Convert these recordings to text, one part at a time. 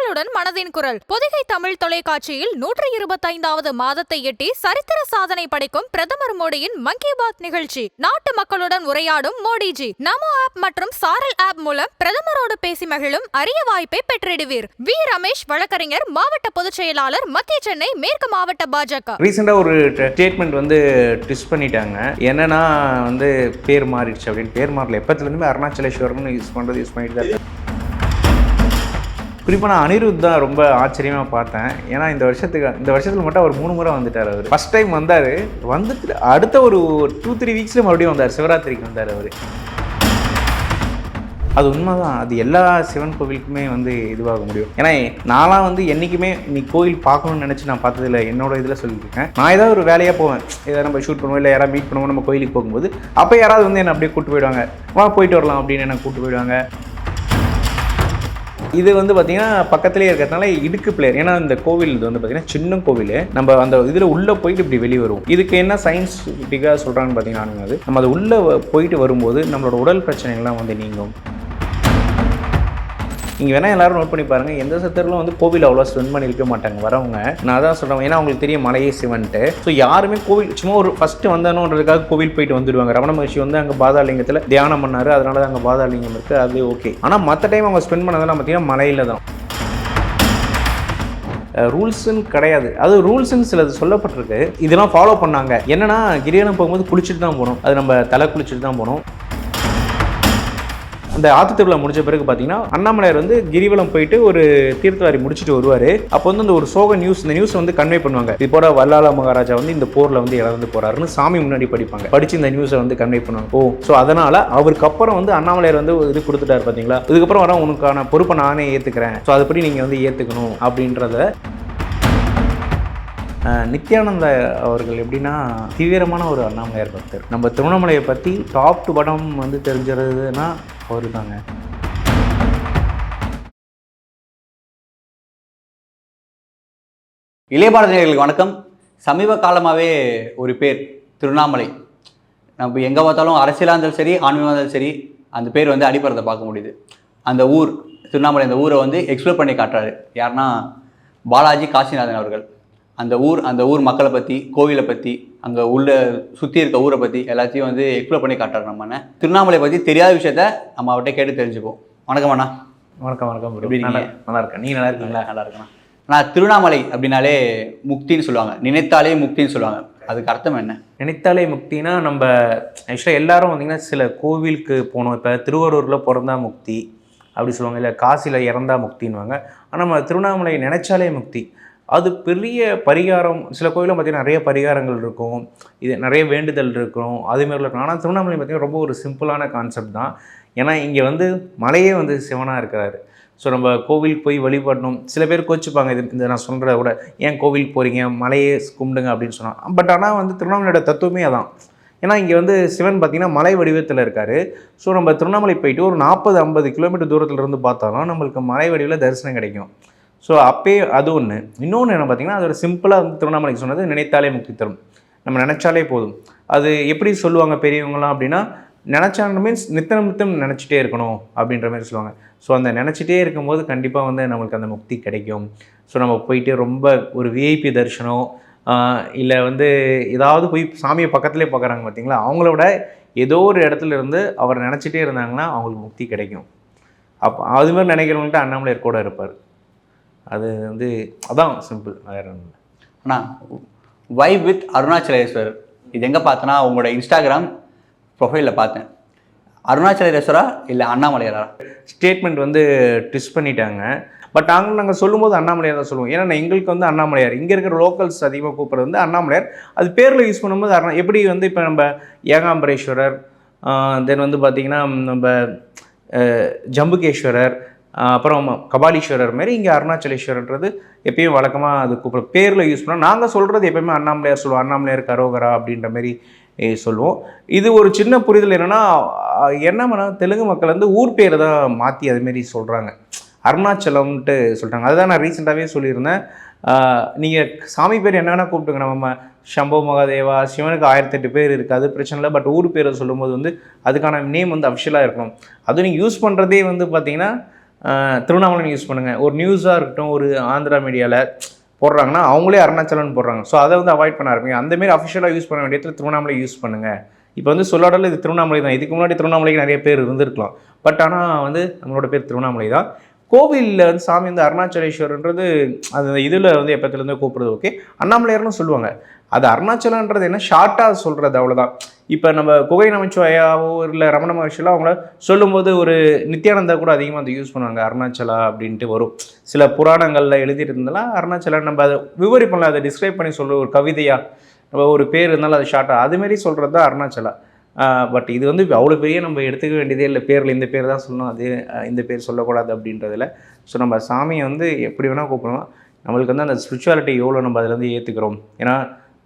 உங்களுடன் மனதின் குரல் பொதிகை தமிழ் தொலைக்காட்சியில் 125வது மாதத்தை எட்டி சரித்திர சாதனை படைக்கும் பிரதமர் மோடியின் மன் கி பாத் நிகழ்ச்சி. நாட்டு மக்களுடன் உரையாடும் மோடிஜி. நமோ ஆப் மற்றும் சாரல் ஆப் மூலம் பிரதமரோடு பேசி மகிழும் அரிய வாய்ப்பை பெற்றிடுவீர். வி ரமேஷ் வழக்கறிஞர், மாவட்ட பொதுச் செயலாளர், மத்திய சென்னை மேற்கு மாவட்ட பாஜக. ரீசெண்டா ஒரு ஸ்டேட்மெண்ட் ட்விஸ்ட் பண்ணிட்டாங்க. என்னன்னா பேர் மாறிடுச்சு அப்படின்னு. பேர் மாறல, எப்பத்துலேருந்துமே அருணாச்சலேஸ்வரர்னு யூஸ் பண்ணிட்டு தான். குறிப்பாக நான் அனிருத் தான் ரொம்ப ஆச்சரியமாக பார்த்தேன். ஏன்னா இந்த வருஷத்தில் மட்டும் அவர் 3 முறை வந்துட்டார். அவர் ஃபஸ்ட் டைம் வந்துட்டு அடுத்த ஒரு 2-3 வீக்ஸில் மறுபடியும் வந்தார். சிவராத்திரிக்கு வந்தார் அவர். அது உண்மைதான். அது எல்லா சிவன் கோவிலுக்குமே இதுவாக முடியும். ஏன்னா நான்லாம் என்றைக்குமே இன்னைக்கு கோவில் பார்க்கணும்னு நினச்சி நான் பார்த்ததில்லை. என்னோட இதில் சொல்லியிருக்கேன். நான் ஏதாவது ஒரு வேலையாக போவேன், ஏதாவது நம்ம ஷூட் பண்ணுவோம், இல்லை யாராவது மீட் பண்ணுவோம், நம்ம கோயிலுக்கு போகும்போது அப்போ யாராவது என்னை அப்படியே கூப்பிட்டு போயிடுவாங்க. போயிட்டு வரலாம் அப்படின்னு என்னை கூப்பிட்டு போயிடுவாங்க. இது பார்த்திங்கன்னா பக்கத்துலேயே இருக்கிறதுனால இடுக்கு பிளேயர். ஏன்னா இந்த கோவில் இது பார்த்திங்கன்னா சின்ன கோவில். நம்ம அந்த இதில் உள்ளே போயிட்டு இப்படி வெளியே வருவோம். இதுக்கு என்ன சயின்ஸ்டிக்காக சொல்கிறான்னு பார்த்தீங்கன்னா, நம்ம அது உள்ளே போயிட்டு வரும்போது நம்மளோட உடல் பிரச்சனைகள்லாம் நீங்கும். இங்கே வேணால் எல்லோரும் நோட் பண்ணி பாருங்கள், எந்த சத்தர்களும் கோவில் அவ்வளோ ஸ்பெண்ட் பண்ணியிருக்க மாட்டாங்க வரவங்க. நான் தான் சொல்கிறேன், ஏன்னா அவங்களுக்கு தெரியும் மலையே சிவன்ட்டு. ஸோ யாருமே கோவில் சும்மா ஒரு ஃபஸ்ட்டு வந்தணுன்றதுக்காக கோவில் போயிட்டு வந்துடுவாங்க. ரமண மகர்ஷி அங்கே பாதாலிங்கத்தில் தியானம் பண்ணார், அதனால தான் அங்கே பாதாலிங்கம் இருக்குது, அது ஓகே. ஆனால் மற்ற டைம் அவங்க ஸ்பெண்ட் பண்ணதெல்லாம் பார்த்தீங்கன்னா மலையில் தான். ரூல்ஸுன்னு கிடையாது, அது ரூல்ஸுன்னு சிலது சொல்லப்பட்டிருக்கு. இதெல்லாம் ஃபாலோ பண்ணாங்க. என்னன்னா கிரிவலம் போகும்போது குளிச்சுட்டு தான் போகணும். அது நம்ம தலை குளிச்சுட்டு தான் போகணும். இந்த ஆத்து திருவிழா முடிஞ்ச பிறகு பார்த்தீங்கன்னா அண்ணாமலையார் கிரிவலம் போயிட்டு ஒரு தீர்த்தவாரி முடிச்சுட்டு வருவார். அப்போ அந்த ஒரு சோக நியூஸ், இந்த நியூஸ் கன்வே பண்ணுவாங்க. இது போல வல்லால மகாராஜா இந்த போரில் இறந்து போறாருன்னு சாமி முன்னாடி படிப்பாங்க. படிச்சு இந்த நியூஸை கன்வே பண்ணுவாங்க. ஸோ அதனால அவருக்கு அப்புறம் அண்ணாமலையார் இது கொடுத்துட்டாரு பார்த்தீங்களா, இதுக்கப்புறம் வர உனக்கான பொறுப்பை நானே ஏற்றுக்கிறேன், ஸோ அதுபடி நீங்கள் ஏற்றுக்கணும் அப்படின்றத. நித்யானந்த அவர்கள் எப்படின்னா தீவிரமான ஒரு அண்ணாமலையார் பக்தர். நம்ம திருவண்ணாமலையை பற்றி டாப் டு பாட்டம் தெரிஞ்சிருதுன்னா அவரு தாங்க. இளைய பாரத நேயர்களுக்கு வணக்கம். சமீப காலமாகவே ஒரு பேர் திருவண்ணாமலை. நம்ம எங்கே பார்த்தாலும் அரசியலாக இருந்தாலும் சரி, ஆன்மீகமாக இருந்தாலும் சரி, அந்த பேர் அடிப்பறதை பார்க்க முடியுது. அந்த ஊர் திருவண்ணாமலை, அந்த ஊரை எக்ஸ்ப்ளோர் பண்ணி காட்டுறாரு யாருன்னா பாலாஜி காசிநாதன் அவர்கள். அந்த ஊர் மக்களை பற்றி, கோவிலை பற்றி, அங்கே உள்ள சுற்றி இருக்க ஊரை பற்றி எல்லாத்தையும் எக்ஸ்ப்ளோர் பண்ணி காட்டுறாரு. நம்ம அண்ணன் திருவண்ணாமலை பற்றி தெரியாத விஷயத்த நம்ம அவர்கிட்ட கேட்டு தெரிஞ்சுப்போம். வணக்கம் அண்ணா. வணக்கம். எப்படி நல்லா இருக்கேன். நீங்கள் நல்லா இருக்கீங்களா? நல்லா இருக்கேண்ணா. ஆனால் திருவண்ணாமலை அப்படின்னாலே முக்தின்னு சொல்லுவாங்க, நினைத்தாலே முக்தின்னு சொல்லுவாங்க. அதுக்கு அர்த்தம் என்ன? நினைத்தாலே முக்தினா நம்ம ஆக்சுவலாக எல்லாரும் சில கோவிலுக்கு போகணும். இப்போ திருவாரூரில் பிறந்தா முக்தி அப்படி சொல்லுவாங்க, இல்லை காசியில் இறந்தா முக்தின்னுவாங்க. ஆனால் நம்ம திருவண்ணாமலை நினைச்சாலே முக்தி. அது பெரிய பரிகாரம். சில கோயிலும் பார்த்திங்கன்னா நிறைய பரிகாரங்கள் இருக்கும், இது நிறைய வேண்டுதல் இருக்கும், அதுமாரி இருக்கும். ஆனால் திருவண்ணாமலை பார்த்திங்கன்னா ரொம்ப ஒரு சிம்பிளான கான்செப்ட் தான். ஏன்னா இங்கே மலையே சிவனாக இருக்கிறாரு. ஸோ நம்ம கோவிலுக்கு போய் வழிபடணும். சில பேர் கோச்சிப்பாங்க, இது நான் சொல்கிறத விட, ஏன் கோவிலுக்கு போகிறீங்க, மலையே கும்பிடுங்க அப்படின்னு சொன்னான். பட் ஆனால் திருவண்ணாமலையோட தத்துவமே அதான். ஏன்னா இங்கே சிவன் பார்த்திங்கன்னா மலை வடிவத்தில் இருக்கார். ஸோ நம்ம திருவண்ணாமலை போயிட்டு ஒரு 40-50 கிலோமீட்டர் தூரத்தில் இருந்து பார்த்தாலும் நம்மளுக்கு மலை வடிவில் தரிசனம் கிடைக்கும். ஸோ அப்பயே அது ஒன்று. இன்னொன்று என்ன பார்த்திங்கன்னா, அதோட சிம்பிளாக திருவண்ணாமலைக்கு சொன்னது நினைத்தாலே முக்தி தரும். நம்ம நினச்சாலே போதும். அது எப்படி சொல்லுவாங்க பெரியவங்களாம் அப்படின்னா, நினச்சாங்க மீன்ஸ் நித்தம் நினச்சிட்டே இருக்கணும் அப்படின்ற மாதிரி சொல்லுவாங்க. ஸோ அந்த நினச்சிட்டே இருக்கும்போது கண்டிப்பாக நம்மளுக்கு அந்த முக்தி கிடைக்கும். ஸோ நம்ம போயிட்டு ரொம்ப ஒரு விஐபி தரிசனம், இல்லை ஏதாவது போய் சாமியை பக்கத்துலேயே பார்க்குறாங்க பார்த்திங்களா, அவங்கள விட ஏதோ ஒரு இடத்துல இருந்து அவர் நினச்சிட்டே இருந்தாங்கன்னா அவங்களுக்கு முக்தி கிடைக்கும். அப்போ அதுமாதிரி நினைக்கிறவங்கள்ட்ட அண்ணாமலையார் கூட இருப்பார். அது அதான் சிம்பிள், வேறு ஒன்று. அண்ணா, வைப் வித் அருணாச்சலேஸ்வரர் இது எங்கே பார்த்தேன்னா உங்களோட இன்ஸ்டாகிராம் ப்ரொஃபைலில் பார்த்தேன். அருணாச்சலேஸ்வரா இல்லை அண்ணாமலையாரா? ஸ்டேட்மெண்ட் ட்விஸ்ட் பண்ணிட்டாங்க. பட் நாங்கள் சொல்லும்போது அண்ணாமலையார் தான் சொல்லுவோம். ஏன்னா எங்களுக்கு அண்ணாமலையார், இங்கே இருக்கிற லோக்கல்ஸ் அதிகமாக கூப்பிட்றது அண்ணாமலையார். அது பேரில் யூஸ் பண்ணும்போது எப்படி இப்போ நம்ம ஏகாம்பரேஸ்வரர், தென் பார்த்திங்கன்னா நம்ம ஜம்புகேஸ்வரர், அப்புறம் கபாலீஸ்வரர் மாரி இங்கே அருணாச்சலேஸ்வரன்றது எப்பயும் வழக்கமாக அது கூப்பிட பேரில் யூஸ் பண்ணோம். நாங்கள் சொல்கிறது எப்பயுமே அண்ணாமலையார் சொல்லுவோம், அண்ணாமலையார் கரோகரா அப்படின்ற மாதிரி சொல்லுவோம். இது ஒரு சின்ன புரிதல் என்னென்னா, என்ன தெலுங்கு மக்கள் ஊர் பேரை தான் மாற்றி அதுமாரி சொல்கிறாங்க, அருணாச்சலம்ன்ட்டு சொல்லிட்டாங்க. அதுதான் நான் ரீசெண்டாகவே சொல்லியிருந்தேன். நீங்கள் சாமி பேர் என்ன வேணால் கூப்பிட்டுங்க, நம்ம சம்போ மகாதேவா, சிவனுக்கு 1008 பேர் இருக்குது, அது பிரச்சனை இல்லை. பட் ஊர் பேரை சொல்லும்போது அதுக்கான நேம் அஃபிஷியலாக இருக்கணும். அதுவும் நீங்கள் யூஸ் பண்ணுறதே பார்த்திங்கன்னா திருவண்ணாமலை யூஸ் பண்ணுங்கள். ஒரு நியூஸாக இருக்கட்டும், ஒரு ஆந்திரா மீடியாவில் போடுறாங்கன்னா அவங்களே அருணாச்சலம்னு போடுறாங்க. ஸோ அதை வந்து அவாய்ட் பண்ண ஆரம்பிங்க. அந்தமாரி அஃபிஷியலாக யூஸ் பண்ண வேண்டிய இடத்துல திருவண்ணாமலை யூஸ் பண்ணுங்கள். இப்போ வந்து சொல்லாடல இது திருவண்ணாமலை தான். இதுக்கு முன்னாடி திருவண்ணாமலைக்கு நிறைய பேர் இருந்திருக்கலாம். பட் ஆனால் வந்து நம்மளோட பேர் திருவண்ணாமலை தான். கோவிலில் வந்து சாமி வந்து அருணாச்சலேஸ்வரன்றது அது இதில் வந்து எப்பத்துலேருந்து கூப்பிடுறது ஓகே. அண்ணாமலையார்னு சொல்லுவாங்க. அது அருணாச்சலன்றது என்ன ஷார்ட்டாக சொல்கிறது அவ்வளோதான். இப்போ நம்ம குகை நமச்சிவாயாவோ இல்லை ரமண மகர்ஷிலாம் அவங்கள சொல்லும்போது ஒரு நித்யானந்தா கூட அதிகமாக அதை யூஸ் பண்ணுவாங்க. அருணாச்சலா அப்படின்ட்டு வரும். சில புராணங்களில் எழுதிட்டு இருந்தாலும் அருணாச்சலா நம்ம அதை விவரிப்போம்ல, அதை டிஸ்கிரைப் பண்ணி சொல்கிற ஒரு கவிதையாக நம்ம ஒரு பேர் இருந்தாலும் அது ஷார்ட்டாக அதுமாரி சொல்கிறது தான் அருணாச்சலா. பட் இது வந்து அவ்வளோ பெரிய நம்ம எடுத்துக்க வேண்டியதே இல்லை. பேரில் இந்த பேர் தான் சொல்லணும், அது இந்த பேர் சொல்லக்கூடாது அப்படின்றதில்ல. ஸோ நம்ம சாமியை வந்து எப்படி வேணால் கூப்பிடலாம். நம்மளுக்கு வந்து அந்த ஸ்பிரிச்சுவாலிட்டி எவ்வளோ நம்ம அதில் வந்து ஏற்றுக்கிறோம். ஏன்னா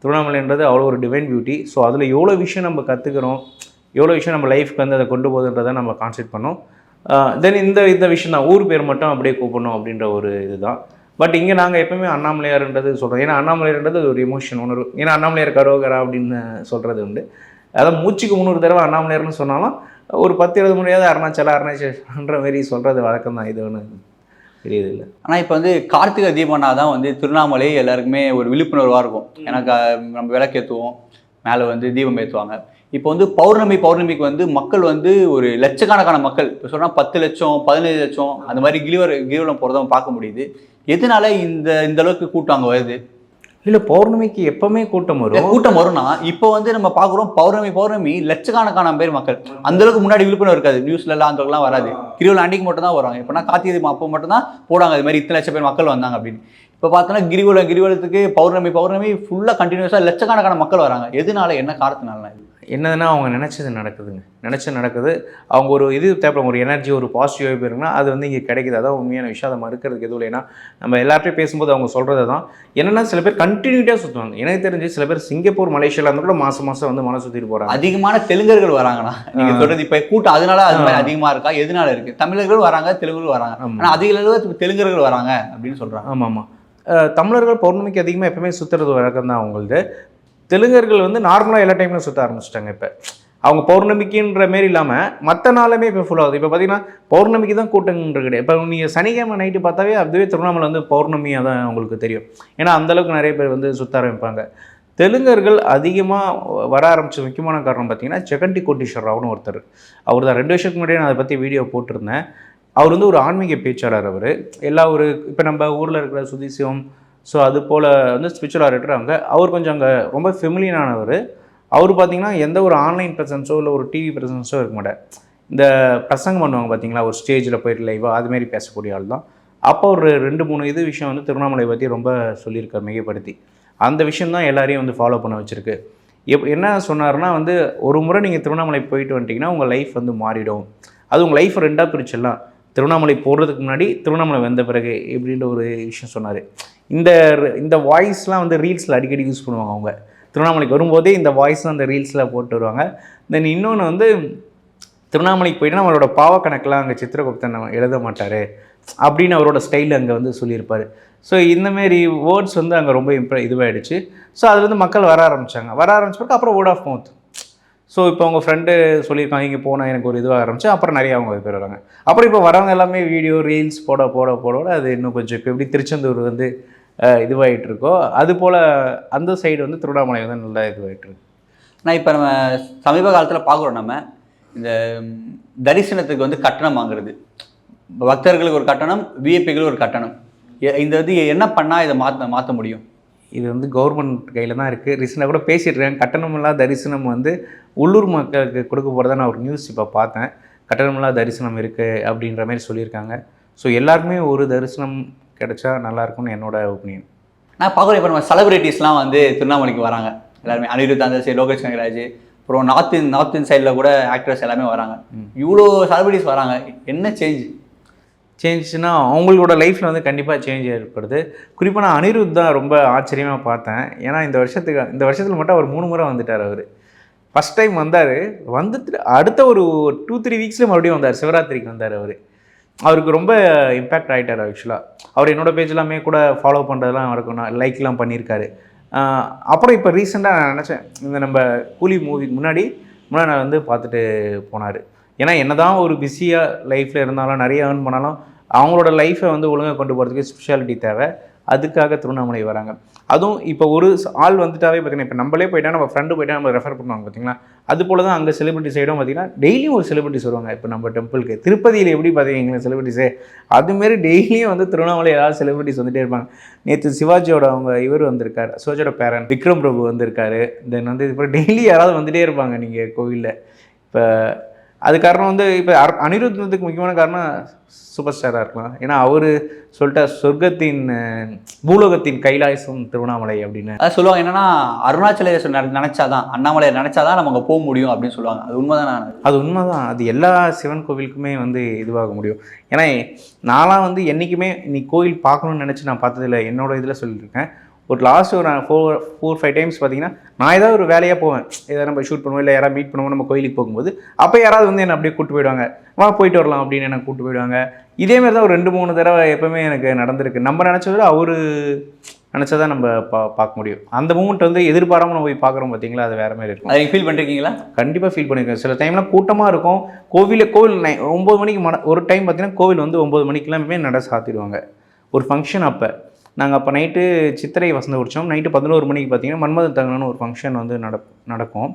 திருவண்ணாமலைன்றது அவ்வளோ ஒரு டிவைன் பியூட்டி. ஸோ அதில் எவ்வளோ விஷயம் நம்ம கற்றுக்கிறோம், எவ்வளோ விஷயம் நம்ம லைஃப்க்கு வந்து அதை கொண்டு போகுதுன்றதை நம்ம கான்சென்ட்ரேட் பண்ணோம். தென் இந்த விஷயம் தான் ஊர் பேர் மட்டும் அப்படியே கூப்பிடணும் அப்படின்ற ஒரு இதுதான். பட் இங்கே நாங்கள் எப்பவுமே அண்ணாமலையார்ன்றது சொல்கிறோம். ஏன்னா அண்ணாமலையார்ன்றது ஒரு எமோஷன் உணர்வு. ஏன்னா அண்ணாமலையார் கரோகரா அப்படின்னு சொல்கிறது உண்டு. அதாவது மூச்சுக்கு 300 தடவை அண்ணாமலையார்னு சொன்னாலும் ஒரு 10-20 முறையாவது அருணாச்சலன்ற மாரி சொல்கிறது வழக்கம் தான். இது ஒன்று தெரியுது இல்லை. ஆனால் இப்போ வந்து கார்த்திகை தீபம்னா தான் வந்து திருவண்ணாமலை எல்லாருக்குமே ஒரு விழிப்புணர்வாக இருக்கும். ஏன்னா நம்ம விளக்கேற்றுவோம், மேலே வந்து தீபம் ஏற்றுவாங்க. இப்போ வந்து பௌர்ணமிக்கு வந்து மக்கள் வந்து ஒரு லட்சக்கணக்கான மக்கள், இப்போ சொன்னால் 10 லட்சம் 15 லட்சம் அந்த மாதிரி கிரிவலம் போகிறத பார்க்க முடியுது. எதனால இந்த அளவுக்கு கூட்டம் அங்கே வருது? இல்லை, பௌர்ணமிக்கு எப்பவுமே கூட்டம் வரும்னா இப்போ வந்து நம்ம பார்க்குறோம் பௌர்ணமி லட்சக்கணக்கான பேர் மக்கள். அந்த அளவுக்கு முன்னாடி விழிப்புணர்வு இருக்காது. நியூஸ்ல எல்லாம் அந்த அளவுக்குலாம் வராது. கிரிவலம் அன்னைக்கு மட்டும் தான் வருவாங்க. இப்போனா கார்த்திகை தீபம் அப்போ மட்டும் தான் போடாங்க அது மாதிரி இத்தனை லட்சம் பேர் மக்கள் வந்தாங்க அப்படின்னு. இப்போ பார்த்தோன்னா கிரிவலத்துக்கு பௌர்ணமி ஃபுல்லாக கண்டினியூஸாக லட்சக்கணக்கான மக்கள் வராங்க. எதனால, என்ன காரணத்தினால? என்னதுன்னா அவங்க நினச்சது நடக்குது. அவங்க ஒரு இது தேவைப்படும், ஒரு எனர்ஜி, ஒரு பாசிட்டிவாக போயிருக்குன்னா அது வந்து இங்கே கிடைக்குது. அதான் உண்மையான விஷயம். அதை மறுக்கிறதுக்கு எதுவும் இல்லைன்னா நம்ம எல்லார்ட்டையும் பேசும்போது அவங்க சொல்கிறது தான். என்னென்னா சில பேர் கண்டினியூட்டியாக சுற்றுவாங்க. எனக்கு தெரிஞ்சு சில பேர் சிங்கப்பூர் மலேசியாவில் இருந்து கூட மாதம் வந்து மலை சுற்றிட்டு போகிறாங்க. அதிகமான தெலுங்கர்கள் வராங்கண்ணா. நீங்கள் சொல்கிறது இப்போ கூட்டம் அதனால அது மாதிரி அதிகமாக இருக்கா? எதனால இருக்குது? தமிழர்கள் வராங்க, தெலுங்குகள் வராங்க. ஆனால் அதிக அளவு தெலுங்கர்கள் வராங்க அப்படின்னு சொல்கிறாங்க. ஆமாம். தமிழர்கள் பௌர்ணமிக்கு அதிகமாக எப்பவுமே சுற்றுறது வழக்கம் தான் அவங்களது. தெலுங்கர்கள் வந்து நார்மலாக எல்லா டைம்லையும் சுற்ற ஆரம்பிச்சிட்டாங்க. இப்போ அவங்க பௌர்ணமிக்குன்ற மாரி இல்லாமல் மற்ற நாளுமே இப்போ ஃபுல்லாகுது. இப்போ பார்த்தீங்கன்னா பௌர்ணமிக்கு தான் கூட்டங்கிற கிடையாது. இப்போ நீங்கள் சனிக்கிழமை நைட்டு பார்த்தாவே அதுவே திருவண்ணாமலை வந்து பௌர்ணமியாக தான் உங்களுக்கு தெரியும். ஏன்னா அந்தளவுக்கு நிறைய பேர் வந்து சுற்ற ஆரம்பிப்பாங்க. தெலுங்கர்கள் அதிகமாக வர ஆரம்பித்த முக்கியமான காரணம் பார்த்தீங்கன்னா ஜெகண்டி கோட்டீஸ்வர ராவ்னு ஒருத்தர். அவர் தான் 2 வருஷத்துக்கு முன்னாடியே நான் அதை பற்றி வீடியோ போட்டிருந்தேன். அவர் வந்து ஒரு ஆன்மீக பேச்சாளர். அவர் எல்லா ஒரு இப்போ நம்ம ஊரில் இருக்கிற சுதிசிவம், ஸோ அது போல் வந்து ஸ்பிரிச்சுவல் ஆடிட்டர். அவர் கொஞ்சம் அங்கே ரொம்ப ஃபெமிலியனானவர். அவர் பார்த்திங்கன்னா எந்த ஒரு ஆன்லைன் ப்ரெசன்ஸோ இல்லை ஒரு டிவி ப்ரெசன்ஸோ இருக்க மாட்டார். இந்த பிரசங்கம் பண்ணுவாங்க பார்த்தீங்களா, ஒரு ஸ்டேஜில் போய்ட்டு லைவாக அதுமாரி பேசக்கூடிய ஆள் தான். அப்போ ஒரு 2-3 விஷயம் வந்து திருவண்ணாமலை பற்றி ரொம்ப சொல்லியிருக்கார் மிகைப்படுத்தி. அந்த விஷயந்தான் எல்லாரையும் வந்து ஃபாலோ பண்ண வச்சுருக்கு. என்ன சொன்னார்னா வந்து ஒரு முறை நீங்கள் திருவண்ணாமலை போயிட்டு வந்துட்டிங்கன்னா உங்கள் லைஃப் வந்து மாறிடும். அது உங்கள் லைஃப் 2ஆக பிரிச்சிடலாம். திருவண்ணாமலை போடுறதுக்கு முன்னாடி, திருவண்ணாமலை வந்த பிறகு இப்படின்ற ஒரு விஷயம் சொன்னார். இந்த வாய்ஸ்லாம் வந்து ரீல்ஸில் அடிக்கடி யூஸ் பண்ணுவாங்க. அவங்க திருவண்ணாமலைக்கு வரும்போதே இந்த வாய்ஸ்லாம் அந்த ரீல்ஸில் போட்டு வருவாங்க. தென் இன்னொன்று வந்து திருவண்ணாமலைக்கு போயிட்டுனா அவரோட பாவக்கணக்கெலாம் அங்கே சித்திரகுப்தன் எழுத மாட்டார் அப்படின்னு அவரோட ஸ்டைலில் அங்கே வந்து சொல்லியிருப்பார். ஸோ இந்தமாரி வேர்ட்ஸ் வந்து அங்கே ரொம்ப இதுவாகிடுச்சு. ஸோ அது வந்து மக்கள் வர ஆரம்பிச்சப்போ அப்புறம் வேர்ட் ஆஃப் மவுத். ஸோ இப்போ அவங்க ஃப்ரெண்டு சொல்லியிருக்காங்க இங்கே போனால் எனக்கு ஒரு இதுவாக ஆரம்பிச்சு அப்புறம் நிறைய அவங்க பேர் வராங்க. அப்புறம் இப்போ வரவங்க எல்லாமே வீடியோ ரீல்ஸ் போட அது இன்னும் கொஞ்சம் இப்போ எப்படி திருச்செந்தூர் வந்து இதுவாகிட்டு இருக்கோ அது போல் அந்த சைடு வந்து திருவண்ணாமலை வந்து நல்லா இதுவாகிட்டுருக்கு. ஆனால் இப்போ நம்ம சமீப காலத்தில் பார்க்குறோம், நம்ம இந்த தரிசனத்துக்கு வந்து கட்டணம் வாங்குறது, பக்தர்களுக்கு ஒரு கட்டணம், விஐபிகளுக்கு ஒரு கட்டணம். இந்த இது என்ன பண்ணால் இதை மாற்ற முடியும்? இது வந்து கவர்மெண்ட் கையில் தான் இருக்குது. ரீசெண்டாக கூட பேசிகிட்ருக்கேன். கட்டணமில்லா தரிசனம் வந்து உள்ளூர் மக்களுக்கு கொடுக்க போகிறதா நான் ஒரு நியூஸ் இப்போ பார்த்தேன். கட்டணமில்லா தரிசனம் இருக்குது அப்படின்ற மாதிரி சொல்லியிருக்காங்க. ஸோ எல்லாருக்குமே ஒரு தரிசனம் கிடைச்சா நல்லாயிருக்கும்னு என்னோட ஒப்பீனியன். நான் பார்க்குறேன் இப்போ நம்ம செலிபிரிட்டிஸ்லாம் வந்து திருவண்ணாமலைக்கு வராங்க. எல்லாருமே அனிருத் அந்த சைடு, லோகேஷ் கனகராஜ், அப்புறம் நார்த் இந்தியன் சைடில் கூட ஆக்ட்ரஸ் எல்லாமே வராங்க. இவ்வளோ செலிபிரிட்டிஸ் வராங்க. என்ன சேஞ்சுன்னா அவங்களோட லைஃப்பில் வந்து கண்டிப்பாக சேஞ்ச் ஏற்படுது. குறிப்பாக நான் அனிருத் தான் ரொம்ப ஆச்சரியமாக பார்த்தேன். ஏன்னா இந்த வருஷத்தில் மட்டும் அவர் 3 முறை வந்துட்டார். அவர் ஃபஸ்ட் டைம் வந்துட்டு அடுத்த ஒரு 2-3 வீக்ஸில் மறுபடியும் வந்தார். சிவராத்திரிக்கு வந்தார். அவருக்கு ரொம்ப இம்பேக்ட் ஆகிட்டார். ஆக்சுவலாக அவர் என்னோடய பேஜ்லாமே கூட ஃபாலோ பண்ணுறதுலாம் அவருக்கு நான் லைக்லாம் பண்ணியிருக்காரு. அப்புறம் இப்போ ரீசெண்டாக நான் நினச்சேன், இந்த நம்ம கூலி மூவிக்கு முன்னாடி நான் வந்து பார்த்துட்டு போனார். ஏன்னா என்ன தான் ஒரு பிஸியாக லைஃப்பில் இருந்தாலும் நிறைய ஏர்ன் பண்ணாலும் அவங்களோட லைஃப்பை வந்து ஒழுங்காக கொண்டு போகிறதுக்கு ஸ்பெஷாலிட்டி தேவை. அதுக்காக திருவண்ணாமலை வராங்க. அதுவும் இப்போ ஒரு ஆள் வந்துட்டாவே பார்த்தீங்கன்னா, இப்போ நம்மளே போயிட்டா நம்ம ஃப்ரெண்டு போயிட்டா நம்ம ரெஃபர் பண்ணுவாங்க பார்த்தீங்களா, அது போல தான் அங்கே செலிபிரிட்டி சைடும் பார்த்தீங்கன்னா டெய்லியும் ஒரு செலிபிரிட்டிஸ் வருவாங்க. இப்போ நம்ம டெம்பிளுக்கு திருப்பதியில் எப்படி பார்த்தீங்கன்னா செலிபிரிட்டிஸே, அதுமாரி டெய்லியும் வந்து திருவண்ணாமலை ஏதாவது செலிபிரிட்டிஸ் வந்துகிட்டே இருப்பாங்க. நேற்று சிவாஜியோட அவங்க இவர் வந்திருக்காரு, சிவாஜியோட பேரன் விக்ரம் பிரபு வந்திருக்காரு. தென் வந்து இப்போ டெய்லி யாராவது வந்துகிட்டே இருப்பாங்க நீங்கள் கோவிலில். இப்போ அது காரணம் வந்து இப்போ அனிருத்துக்கு முக்கியமான காரணம் சூப்பர் ஸ்டாராக இருக்கலாம். ஏன்னா அவர் சொல்லிட்ட சொர்க்கத்தின் பூலோகத்தின் கைலாசம் திருவண்ணாமலை அப்படின்னு. அது சொல்லுவாங்க என்னன்னா, அருணாச்சலேஸ்வரர் நினைச்சாதான், அண்ணாமலையை நினைச்சாதான் நம்ம அங்கே போக முடியும் அப்படின்னு சொல்லுவாங்க. அது உண்மைதான். அது உண்மைதான். அது எல்லா சிவன் கோவிலுக்குமே வந்து இதுவாக முடியும். ஏன்னா நான்லாம் வந்து என்றைக்குமே நீ கோவில் பார்க்கணுன்னு நினச்சி நான் பார்த்ததில்லை. என்னோட இதில் சொல்லியிருக்கேன். ஒரு லாஸ்ட் ஒரு 4-5 டைம்ஸ் பார்த்தீங்கன்னா நான் ஏதாவது ஒரு வேலையாக போவேன், ஏதாவது நம்ம ஷூட் பண்ணுவோம், இல்லை யாராவது மீட் பண்ணுவோம் நம்ம கோயிலுக்கு போகும்போது, அப்போ யாராவது வந்து என்னை அப்படியே கூப்பிட்டு போயிடுவாங்க, போயிட்டு வரலாம் அப்படின்னு என்னை கூப்பிட்டு போயிடுவாங்க. இதேமாரி தான் ஒரு 2-3 தடவை எப்போவுமே எனக்கு நடந்திருக்கு. நம்ம நினச்சதை அவர் நினச்சதான் நம்ம பார்க்க முடியும். அந்த மூமெண்ட் வந்து எதிர்பாராமல் நம்ம போய் பார்க்குறோம் பார்த்தீங்களா, அது வேறு மாதிரி இருக்கும். அதை ஃபீல் பண்ணிருக்கீங்களா? கண்டிப்பாக ஃபீல் பண்ணியிருக்கேன். சில டைம்லாம் கூட்டமாக இருக்கும் கோவில் 9 மணிக்கு ஒரு டைம் பார்த்தீங்கன்னா கோவில் வந்து 9 மணிக்கெல்லாமே நட சாத்திடுவாங்க. ஒரு ஃபங்க்ஷன் அப்போ நாங்கள் அப்போ நைட்டு சித்திரை வசந்த உற்சவம் நைட்டு 11 மணிக்கு பார்த்தீங்கன்னா மன்மத தங்கன்னு ஒரு ஃபங்க்ஷன் வந்து நடக்கும்.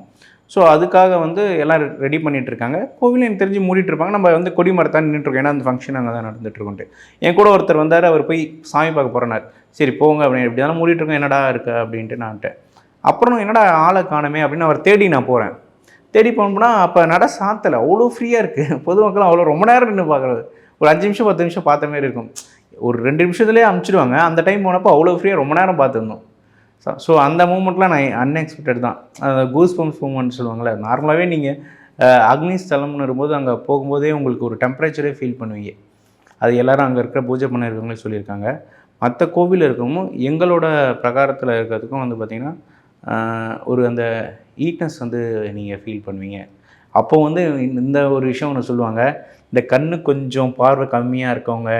ஸோ அதுக்காக வந்து எல்லாம் ரெடி பண்ணிகிட்டு இருக்காங்க. கோவில் எனக்கு தெரிஞ்சு மூடிட்டு இருப்பாங்க. நம்ம வந்து கொடி மரத்தான் நின்றுட்டுருக்கோம், ஏன்னா அந்த ஃபங்க்ஷன் அங்கே தான் நடந்துட்டுருக்கோன்ட்டு. என் கூட ஒருத்தர் வந்தார், அவர் போய் சாமி பார்க்க போகிறனார். சரி போங்க அப்படின்னு, இப்படி தானே மூடிட்டு இருக்கோம், என்னடா இருக்கு அப்படின்ட்டு நான்ட்டேன். அப்புறம் என்னடா ஆளை காணுமே அப்படின்னு அவர் தேடி நான் போகிறேன். தேடி போனோம்னா அப்போ நட சாத்தலை, அவ்வளோ ஃப்ரீயாக இருக்குது. பொதுமக்கள் அவ்வளோ ரொம்ப நேரம் நின்று பார்க்குறது, ஒரு 5 நிமிஷம் 10 நிமிஷம் பார்த்த மாதிரி இருக்கும். ஒரு 2 நிமிஷத்துலேயே அமுச்சிடுவாங்க. அந்த டைம் போனப்போ அவ்வளோ ஃப்ரீயாக ரொம்ப நேரம் பார்த்துருந்தோம். ஸோ அந்த மூமெண்ட்லாம் நான் அன்எக்ஸ்பெக்டட் தான். கூஸ் பம்ப்ஸ் மூமெண்ட் சொல்லுவாங்கள்ல, நார்மலாகவே நீங்கள் அக்னி ஸ்தலம்னு வரும்போது அங்கே போகும்போதே உங்களுக்கு ஒரு டெம்பரேச்சரே ஃபீல் பண்ணுவீங்க. அது எல்லோரும் அங்கே இருக்கிற பூஜை பண்ண இருக்கிறவங்களே சொல்லியிருக்காங்க. மற்ற கோவில் இருக்கவும் எங்களோட பிரகாரத்தில் இருக்கிறதுக்கும் வந்து பார்த்திங்கன்னா ஒரு அந்த ஹீட்னஸ் வந்து நீங்கள் ஃபீல் பண்ணுவீங்க. அப்போது வந்து இந்த ஒரு விஷயம் ஒன்று சொல்லுவாங்க, இந்த கண்ணு கொஞ்சம் பார்வை கம்மியாக இருக்கவங்க,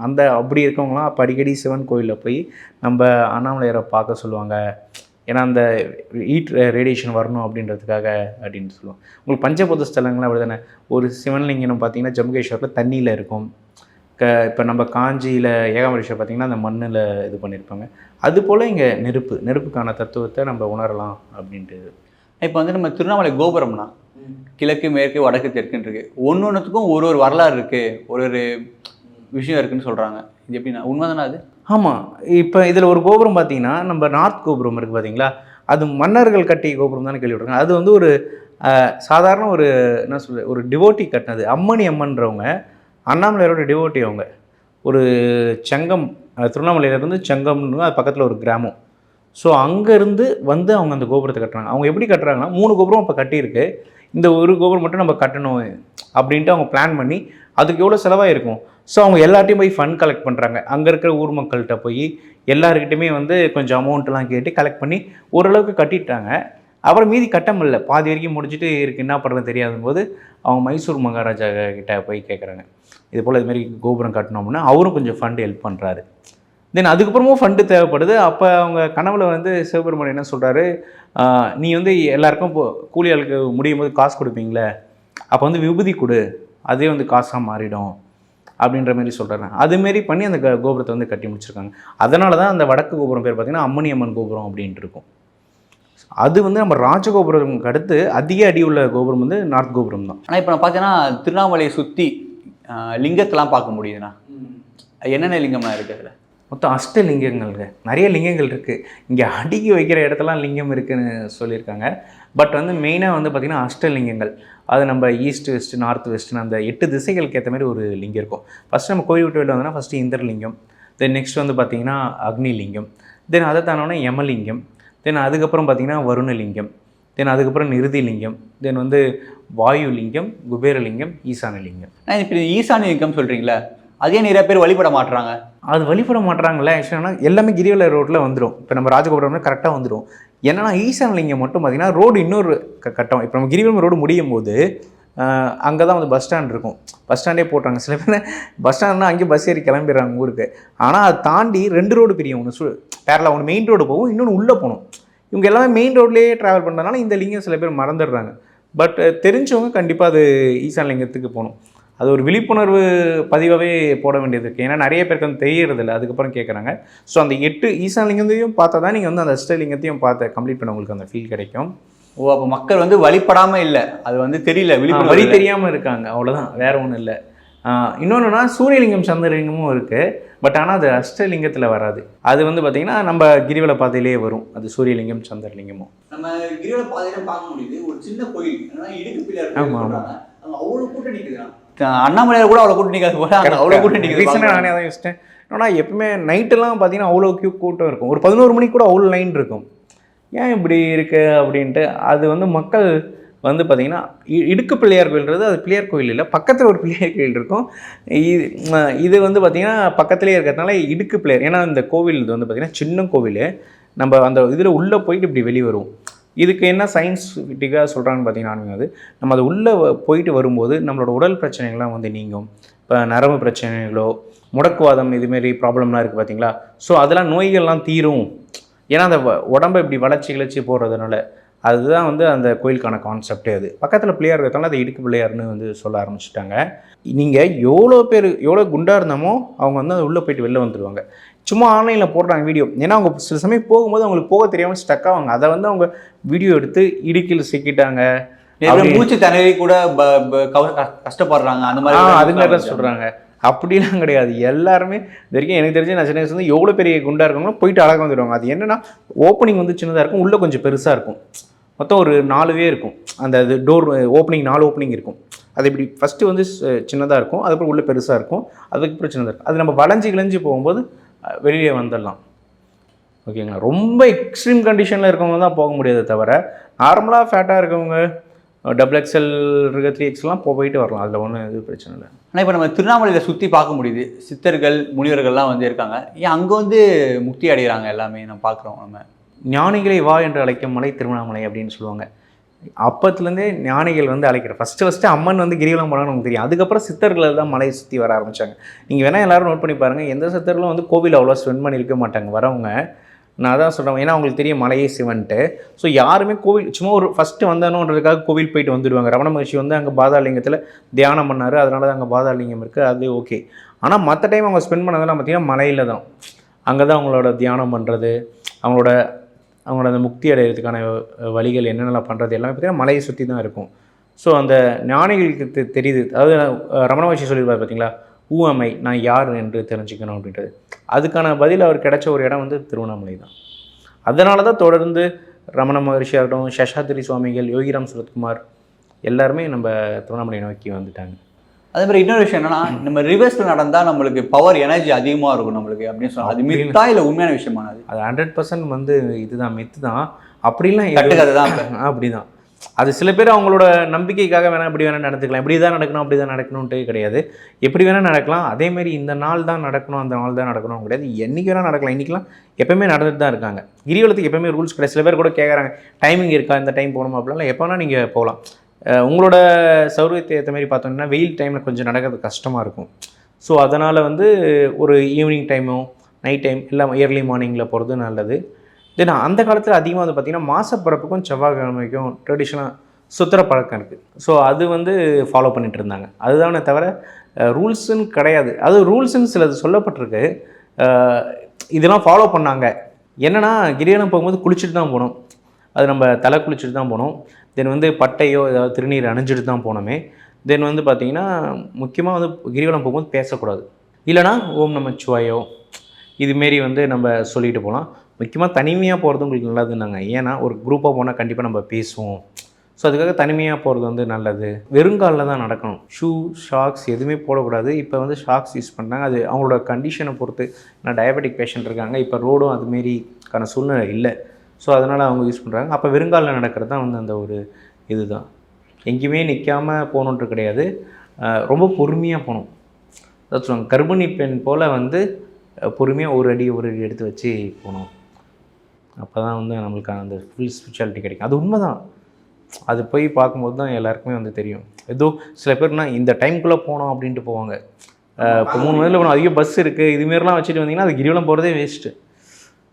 அந்த அப்படி இருக்கவங்களாம் அப்போ அடிக்கடி சிவன் கோயிலில் போய் நம்ம அண்ணாமலையரை பார்க்க சொல்லுவாங்க. ஏன்னா அந்த ஹீட் ரேடியேஷன் வரணும் அப்படின்றதுக்காக அப்படின்னு சொல்லுவோம். உங்களுக்கு பஞ்சபூத ஸ்தலங்கள்லாம் அப்படி தானே. ஒரு சிவன்லிங்கம் பார்த்தீங்கன்னா ஜம்புகேஸ்வரில் தண்ணியில் இருக்கும். இப்போ நம்ம காஞ்சியில் ஏகாம்பரேஸ்வரர் பார்த்திங்கன்னா அந்த மண்ணில் இது பண்ணியிருப்பாங்க. அதுபோல் இங்கே நெருப்புக்கான தத்துவத்தை நம்ம உணரலாம் அப்படின்ட்டு. இப்போ வந்து நம்ம திருவண்ணாமலை கோபுரம்னா கிழக்கு மேற்கு வடக்கு தெற்குன்னு இருக்குது. ஒன்றுத்துக்கும் ஒரு வரலாறு இருக்குது, ஒரு விஷயம் இருக்குன்னு சொல்கிறாங்க. இது எப்படின்னா உண்மைதானே அது? ஆமாம். இப்போ இதில் ஒரு கோபுரம் பார்த்தீங்கன்னா நம்ம நார்த் கோபுரம் இருக்குது பார்த்தீங்களா, அது மன்னர்கள் கட்டிய கோபுரம் தானே கேள்விப்படுறாங்க. அது வந்து ஒரு சாதாரண ஒரு என்ன சொல்கிறது, ஒரு டிவோட்டி கட்டினது. அம்மன்றவங்க அண்ணாமலையரோட டிவோட்டி. அவங்க ஒரு செங்கம், திருவண்ணாமலையிலேருந்து செங்கம்னு அது பக்கத்தில் ஒரு கிராமம். ஸோ அங்கேருந்து வந்து அவங்க அந்த கோபுரத்தை கட்டுறாங்க. அவங்க எப்படி கட்டுறாங்கன்னா 3 கோபுரம் இப்போ கட்டியிருக்கு, இந்த ஒரு கோபுரம் மட்டும் நம்ம கட்டணும் அப்படின்ட்டு அவங்க பிளான் பண்ணி அதுக்கு எவ்வளோ செலவாயிருக்கும். ஸோ அவங்க எல்லாத்தையும் போய் ஃபண்ட் கலெக்ட் பண்ணுறாங்க. அங்கே இருக்கிற ஊர் மக்கள்கிட்ட போய் எல்லாருக்கிட்டையுமே வந்து கொஞ்சம் அமௌண்ட்லாம் கேட்டு கலெக்ட் பண்ணி ஓரளவுக்கு கட்டிட்டாங்க. அப்புறம் மீதி கட்ட முடியல, பாதி வரைக்கும் முடிச்சுட்டு இருக்குது, என்ன பண்ணுறது தெரியாத போது அவங்க மைசூர் மகாராஜா கிட்ட போய் கேட்குறாங்க, இது போல் இதுமாரி கோபுரம் கட்டணும்னா. அவரும் கொஞ்சம் ஃபண்டு ஹெல்ப் பண்ணுறாரு. தென் அதுக்கப்புறமும் ஃபண்டு தேவைப்படுது. அப்போ அவங்க கனவுல வந்து சிவபெருமான் என்ன சொல்கிறாரு, நீ வந்து எல்லாருக்கும் கூலி ஆளுக்கு முடியும் போது காசு கொடுப்பீங்களே, அப்போ வந்து விபூதி கொடு, அதே வந்து காசாக மாறிடும் அப்படின்ற மாதிரி சொல்கிறாங்க. அதுமாரி பண்ணி அந்த கோபுரத்தை வந்து கட்டி முடிச்சிருக்காங்க. அதனால தான் அந்த வடக்கு கோபுரம் பேர் பார்த்திங்கன்னா அம்மணி அம்மன் கோபுரம் அப்படின்ட்டு இருக்கும். அது வந்து நம்ம ராஜகோபுரத்துக்கு அடுத்து அதிக அடி உள்ள கோபுரம் வந்து நார்த் கோபுரம் தான். ஆனால் இப்போ நான் பார்த்தீங்கன்னா திருவண்ணாமலையை சுற்றி லிங்கத்தெல்லாம் பார்க்க முடியுதுண்ணா. என்னென்ன லிங்கம்லாம் இருக்குது அதில்? மொத்தம் 8 லிங்கங்கள்ங்க. நிறைய லிங்கங்கள் இருக்குது. இங்கே அடுக்கி வைக்கிற இடத்துலாம் லிங்கம் இருக்குதுன்னு சொல்லியிருக்காங்க. பட் வந்து மெயினாக வந்து பார்த்திங்கன்னா 8 லிங்கங்கள். அது நம்ம ஈஸ்ட் வெஸ்ட் நார்த் வெஸ்ட்னு அந்த 8 திசைகளுக்கு ஏற்ற மாதிரி ஒரு லிங்கம் இருக்கும். ஃபஸ்ட்டு நம்ம கோயில் விட்டு வெளில வந்தோம்னா ஃபஸ்ட்டு இந்திரலிங்கம், தென் நெக்ஸ்ட் வந்து பார்த்திங்கன்னா அக்னிலிங்கம், தென் அதை தானோன்னா யமலிங்கம், தென் அதுக்கப்புறம் பார்த்திங்கன்னா வருணலிங்கம், தென் அதுக்கப்புறம் நிருதிலிங்கம், தென் வந்து வாயுலிங்கம், குபேரலிங்கம், ஈசானலிங்கம். இப்போ ஈசானலிங்கம் சொல்கிறீங்களா, அதே நிறைய பேர் வழிபட மாட்டுறாங்க. அது வழிபட மாட்டுறாங்கல்ல. ஆக்சுவலாக எல்லாமே கிரிவல ரோட்டில் வந்துடும். இப்போ நம்ம ராஜகோபுரம்னா கரெக்டாக வந்துடும். என்னன்னா ஈசானலிங்கம் மட்டும் பார்த்திங்கன்னா ரோடு இன்னொரு கட்டம். இப்போ நம்ம கிரிவலம் ரோடு முடியும் போது அங்கே தான் வந்து பஸ் ஸ்டாண்ட் இருக்கும். பஸ் ஸ்டாண்டே போட்டாங்க. சில பேர் பஸ் ஸ்டாண்ட்னா அங்கேயே பஸ் ஏறி கிளம்பிடுறாங்க ஊருக்கு. ஆனால் அதை தாண்டி 2 ரோடு பிரியும். ஒன்று பேரலா, ஒன்று மெயின் ரோடு போகும், இன்னொன்று உள்ளே போகணும். இவங்க எல்லாமே மெயின் ரோட்லேயே ட்ராவல் பண்ணுறதுனால இந்த லிங்கம் சில பேர் மறந்துடுறாங்க. பட் தெரிஞ்சவங்க கண்டிப்பாக அது ஈசானலிங்கத்துக்கு போகணும். அது ஒரு விழிப்புணர்வு பதிவாகவே போட வேண்டியது இருக்குது. ஏன்னா நிறைய பேருக்கு வந்து தெரியறதில்ல, அதுக்கப்புறம் கேட்குறாங்க. ஸோ அந்த 8 ஈசானலிங்கத்தையும் பார்த்தா தான் நீங்கள் வந்து அந்த அஷ்டலிங்கத்தையும் பார்த்து கம்ப்ளீட் பண்ண உங்களுக்கு அந்த ஃபீல் கிடைக்கும். ஓ, அப்போ மக்கள் வந்து வழிபடாமல் இல்லை, அது வந்து தெரியல, விழிப்புணர்வு வழி தெரியாமல் இருக்காங்க, அவ்வளோதான், வேற ஒன்றும் இல்லை. இன்னொன்றுனா சூரியலிங்கம் சந்திரலிங்கமும் இருக்குது, பட் ஆனால் அது அஷ்டலிங்கத்தில் வராது. அது வந்து பார்த்திங்கன்னா நம்ம கிரிவல பாதையிலேயே வரும், அது சூரியலிங்கம் சந்திரலிங்கமும். நம்ம கிரிவல பாதையில பார்க்க முடியுது ஒரு சின்ன கோயில், இடுக்கு பிள்ளையார். ஆமாம் ஆமாம், அவ்வளோ கூட்டம் நிற்குது. அண்ணாமலையார் கூட அவ்வளோ கூட்டம் நிற்காது போல, அவ்வளோ கூட்டம் நிற்குது. ரீசெண்டாக நானே தான் யோசிச்சிட்டேன். ஏன்னா எப்பவுமே நைட்டெல்லாம் பார்த்தீங்கன்னா அவ்வளோ கூட்டம் இருக்கும், ஒரு 11 மணிக்கு கூட அவ்வளோ லைன் இருக்கும். ஏன் இப்படி இருக்கு அப்படின்ட்டு, அது வந்து மக்கள் வந்து பார்த்திங்கன்னா இடுக்கு பிள்ளையார் கோயில்ன்றது அது பிள்ளையார் கோயில் இல்லை, பக்கத்தில் ஒரு பிள்ளையார் கோயில் இருக்கும். இது வந்து பார்த்திங்கன்னா பக்கத்துலேயே இருக்கிறதுனால இடுக்கு பிள்ளையார். ஏன்னா இந்த கோவில் இது வந்து பார்த்திங்கன்னா சின்ன கோவில், நம்ம அந்த இதில் உள்ளே போயிட்டு இப்படி வெளியே வரும். இதுக்கு என்ன சயின்ஸ்டிக்காக சொல்கிறாங்கன்னு பார்த்தீங்கன்னா, அது நம்ம அது உள்ளே போயிட்டு வரும்போது நம்மளோட உடல் பிரச்சனைகள்லாம் வந்து நீங்கும். இப்போ நரம்பு பிரச்சனைகளோ முடக்குவாதம் இதுமாரி ப்ராப்ளம்லாம் இருக்குது பார்த்தீங்களா, ஸோ அதெல்லாம் நோய்கள்லாம் தீரும். ஏன்னா அந்த உடம்பை இப்படி வளர்ச்சி கிளச்சி போடுறதுனால, அதுதான் வந்து அந்த கோயிலுக்கான கான்செப்டே. அது பக்கத்தில் பிள்ளையார் இருக்கிறதால அதை இடுக்கு பிள்ளையார்னு வந்து சொல்ல ஆரம்பிச்சிட்டாங்க. நீங்கள் எவ்வளோ குண்டாக இருந்தாமோ அவங்க வந்து அது உள்ளே போயிட்டு வெளில வந்துடுவாங்க. சும்மா ஆன்லைனில் போடுறாங்க வீடியோ, ஏன்னா அவங்க சில சமயம் போகும்போது அவங்களுக்கு போக தெரியாமல் ஸ்டக் ஆவாங்க, அதை வந்து அவங்க வீடியோ எடுத்து இடுக்கில் சிக்கிட்டாங்க, மூச்சு திணறி கூட கஷ்டப்படுறாங்க, அந்த மாதிரி அதுங்க சொல்கிறாங்க. அப்படிலாம் கிடையாது, எல்லாருமே இது வரைக்கும் எனக்கு தெரிஞ்சு நான் சின்ன வயசுல வந்து எவ்வளோ பெரிய குண்டாக இருக்கவங்களும் போயிட்டு அழகாக வந்துடுவாங்க. அது என்னென்னா ஓப்பனிங் வந்து சின்னதாக இருக்கும், உள்ளே கொஞ்சம் பெருசாக இருக்கும். மொத்தம் ஒரு 4 இருக்கும், அந்த இது டோர் ஓப்பனிங் 4 ஓப்பனிங் இருக்கும். அது இப்படி ஃபஸ்ட்டு வந்து சின்னதாக இருக்கும், அதுக்கப்புறம் உள்ளே பெருசாக இருக்கும், அதுக்கப்புறம் சின்னதாக இருக்கும். அது நம்ம வளைஞ்சி கிளைஞ்சி போகும்போது வெளியே வந்துடலாம். ஓகேங்களா, ரொம்ப எக்ஸ்ட்ரீம் கண்டிஷனில் இருக்கவங்க தான் போக முடியாதே தவிர, நார்மலாக ஃபேட்டாக இருக்கவங்க XXL இருக்க 3Xலாம் போயிட்டு வரலாம், அதில் ஒன்றும் எதுவும் பிரச்சனை இல்லை. ஆனால் இப்போ நம்ம திருவண்ணாமலையில் சுற்றி பார்க்க முடியுது, சித்தர்கள் முனிவர்கள்லாம் வந்து இருக்காங்க. ஏன் அங்கே வந்து முக்தி அடைகிறாங்க எல்லாமே நம்ம பார்க்குறோம். நம்ம ஞானிகளை வா என்று அழைக்கும் மலை திருவண்ணாமலை அப்படின்னு சொல்லுவாங்க. அப்பத்துலேருந்தே ஞானிகள் வந்து அழைக்கிற ஃபஸ்ட்டு அம்மன் வந்து கிரிவலம் போனான்னு நமக்கு தெரியும். அதுக்கப்புறம் சித்தர்கள் தான் மலையை சுற்றி வர ஆரம்பித்தாங்க. நீங்கள் வேணால் எல்லோரும் நோட் பண்ணி பாருங்கள், எந்த சித்தர்களும் வந்து கோவில் அவ்வளோ ஸ்பெண்ட் பண்ணி இருக்க மாட்டாங்க வரவங்க. நான் அதான் சொல்கிறேன், ஏன்னா அவங்களுக்கு தெரியும் மலையே சிவன்ட்டு. ஸோ யாருமே கோவில் சும்மா ஒரு ஃபஸ்ட்டு வந்தணுன்றதுக்காக கோவில் போயிட்டு வந்துடுவாங்க. ரமண மகர்ஷி வந்து அங்கே பாதாளிங்கத்தில் தியானம் பண்ணார், அதனால தான் அங்கே பாதாளிங்கம் இருக்குது, அது ஓகே. ஆனால் மற்ற டைம் அவங்க ஸ்பெண்ட் பண்ணதெல்லாம் பார்த்திங்கன்னா மலையில் தான். அங்கே தான் அவங்களோட தியானம் பண்ணுறது, அவங்களோட அந்த முக்தி அடைகிறதுக்கான வழிகள் என்னென்னலாம் பண்ணுறது எல்லாமே பார்த்திங்கன்னா மலையை சுற்றி தான் இருக்கும். ஸோ அந்த ஞானிகளுக்கு தெரியுது, அதாவது ரமண மகர்ஷி சொல்லியிருப்பார் பார்த்தீங்களா, ஊமை நான் யார் என்று தெரிஞ்சுக்கணும் அப்படின்றது. அதுக்கான பதில் அவர் கிடைச்ச ஒரு இடம் வந்து திருவண்ணாமலை தான். அதனால தான் தொடர்ந்து ரமண மகர்ஷியாகட்டும், சேஷாத்ரி சுவாமிகள், யோகிராம் சுரத்குமார் எல்லாருமே நம்ம திருவண்ணாமலை நோக்கி வந்துட்டாங்க. அதே மாதிரி இன்னொரு விஷயம் என்னன்னா, நம்ம ரிவர்ஸில் நடந்தால் நம்மளுக்கு பவர் எனர்ஜி அதிகமாக இருக்கும் நம்மளுக்கு அப்படின்னு சொன்னால், அது மித்தா இல்லை உண்மையான விஷயமானது? அது 100% வந்து இதுதான் மித்து தான், அப்படிலாம் கட்டுக்கதை தான். அப்படி தான் அது சில பேர் அவங்களோட நம்பிக்கைக்காக வேணால் இப்படி வேணால் நடந்துக்கலாம், இப்படி தான் நடக்கணும் அப்படி தான் நடக்கணுன்ட்டு கிடையாது. எப்படி வேணால் நடக்கலாம். அதேமாதிரி இந்த நாள் தான் நடக்கணும் அந்த நாள் தான் நடக்கணும் கிடையாது, என்றைக்கு வேணால் நடக்கலாம். இன்றைக்கெலாம் எப்போயுமே நடந்துட்டு தான் இருக்காங்க. கிரிவலத்துக்கு எப்போயுமே ரூல்ஸ் கிடையாது. சில பேர் கூட கேட்குறாங்க டைமிங் இருக்கா, இந்த டைம் போகணுமா அப்படிலாம். எப்போ வேணால் நீங்கள் போகலாம். உங்களோட சௌகரியத்தை ஏற்ற மாதிரி பார்த்தோம்னா வெயில் டைமில் கொஞ்சம் நடக்கிறது கஷ்டமாக இருக்கும். ஸோ அதனால் வந்து ஒரு ஈவினிங் டைமோ நைட் டைம் இல்லை இயர்லி மார்னிங்கில் போகிறது நல்லது. தென் அந்த காலத்தில் அதிகமாக வந்து பார்த்திங்கன்னா மாசப்பிறப்புக்கும் செவ்வாய்க்கிழமைக்கும் ட்ரெடிஷ்னலாக சுற்றுற பழக்கம் இருக்குது. ஸோ அது வந்து ஃபாலோ பண்ணிகிட்டு இருந்தாங்க. அதுதானே தவிர ரூல்ஸுன்னு கிடையாது. அது ரூல்ஸுன்னு சிலது சொல்லப்பட்டிருக்கு, இதெல்லாம் ஃபாலோ பண்ணாங்க. என்னென்னா கிரிவலம் போகும்போது குளிச்சுட்டு தான் போகணும், அது நம்ம தலை குளிச்சுட்டு தான் போகணும். தென் வந்து பட்டையோ ஏதாவது திருநீர் அணிஞ்சிட்டு தான் போனோமே. தென் வந்து பார்த்திங்கன்னா முக்கியமாக வந்து கிரிவலம் போகும்போது பேசக்கூடாது, இல்லைனா ஓம் நமச்சிவாயோ இதுமாரி வந்து நம்ம சொல்லிட்டு போகலாம். முக்கியமாக தனிமையாக போகிறது உங்களுக்கு நல்லதுன்னாங்க. ஏன்னா ஒரு குரூப்பாக போனால் கண்டிப்பாக நம்ம பேசுவோம். ஸோ அதுக்காக தனிமையாக போகிறது வந்து நல்லது. வெறுங்காலில் தான் நடக்கணும், ஷூ ஷாக்ஸ் எதுவுமே போடக்கூடாது. இப்போ வந்து ஷாக்ஸ் யூஸ் பண்ணுறாங்க, அது அவங்களோட கண்டிஷனை பொறுத்து. நான் டயபெட்டிக் பேஷண்ட் இருக்காங்க, இப்போ ரோடும் அதுமாரிக்கான சூழ்நிலை இல்லை, ஸோ அதனால் அவங்க யூஸ் பண்ணுறாங்க. அப்போ வெறுங்காலில் நடக்கிறது தான் வந்து அந்த ஒரு இதுதான். எங்கேயுமே நிற்காமல் போகணுன்ட்டு கிடையாது, ரொம்ப பொறுமையாக போகணும். அதாவது சொல்லுவாங்க கர்ப்பிணி பெண் போல் வந்து பொறுமையாக ஒரு அடி எடுத்து வச்சு போகணும். அப்போ தான் வந்து நம்மளுக்கு அந்த ஃபுல் ஸ்பிரிச்சுவாலிட்டி கிடைக்கும். அது உண்மை தான். அது போய் பார்க்கும்போது தான் எல்லாருக்குமே வந்து தெரியும். ஏதோ சில பேர்னா இந்த டைம்குள்ளே போனோம் அப்படின்ட்டு போவாங்க. இப்போ 3 மணியில் போனோம், அதிகம் பஸ் இருக்குது, இதுமாரிலாம் வச்சுட்டு வந்தீங்கன்னா அது கிரிவலம் போகிறதே வேஸ்ட்டு.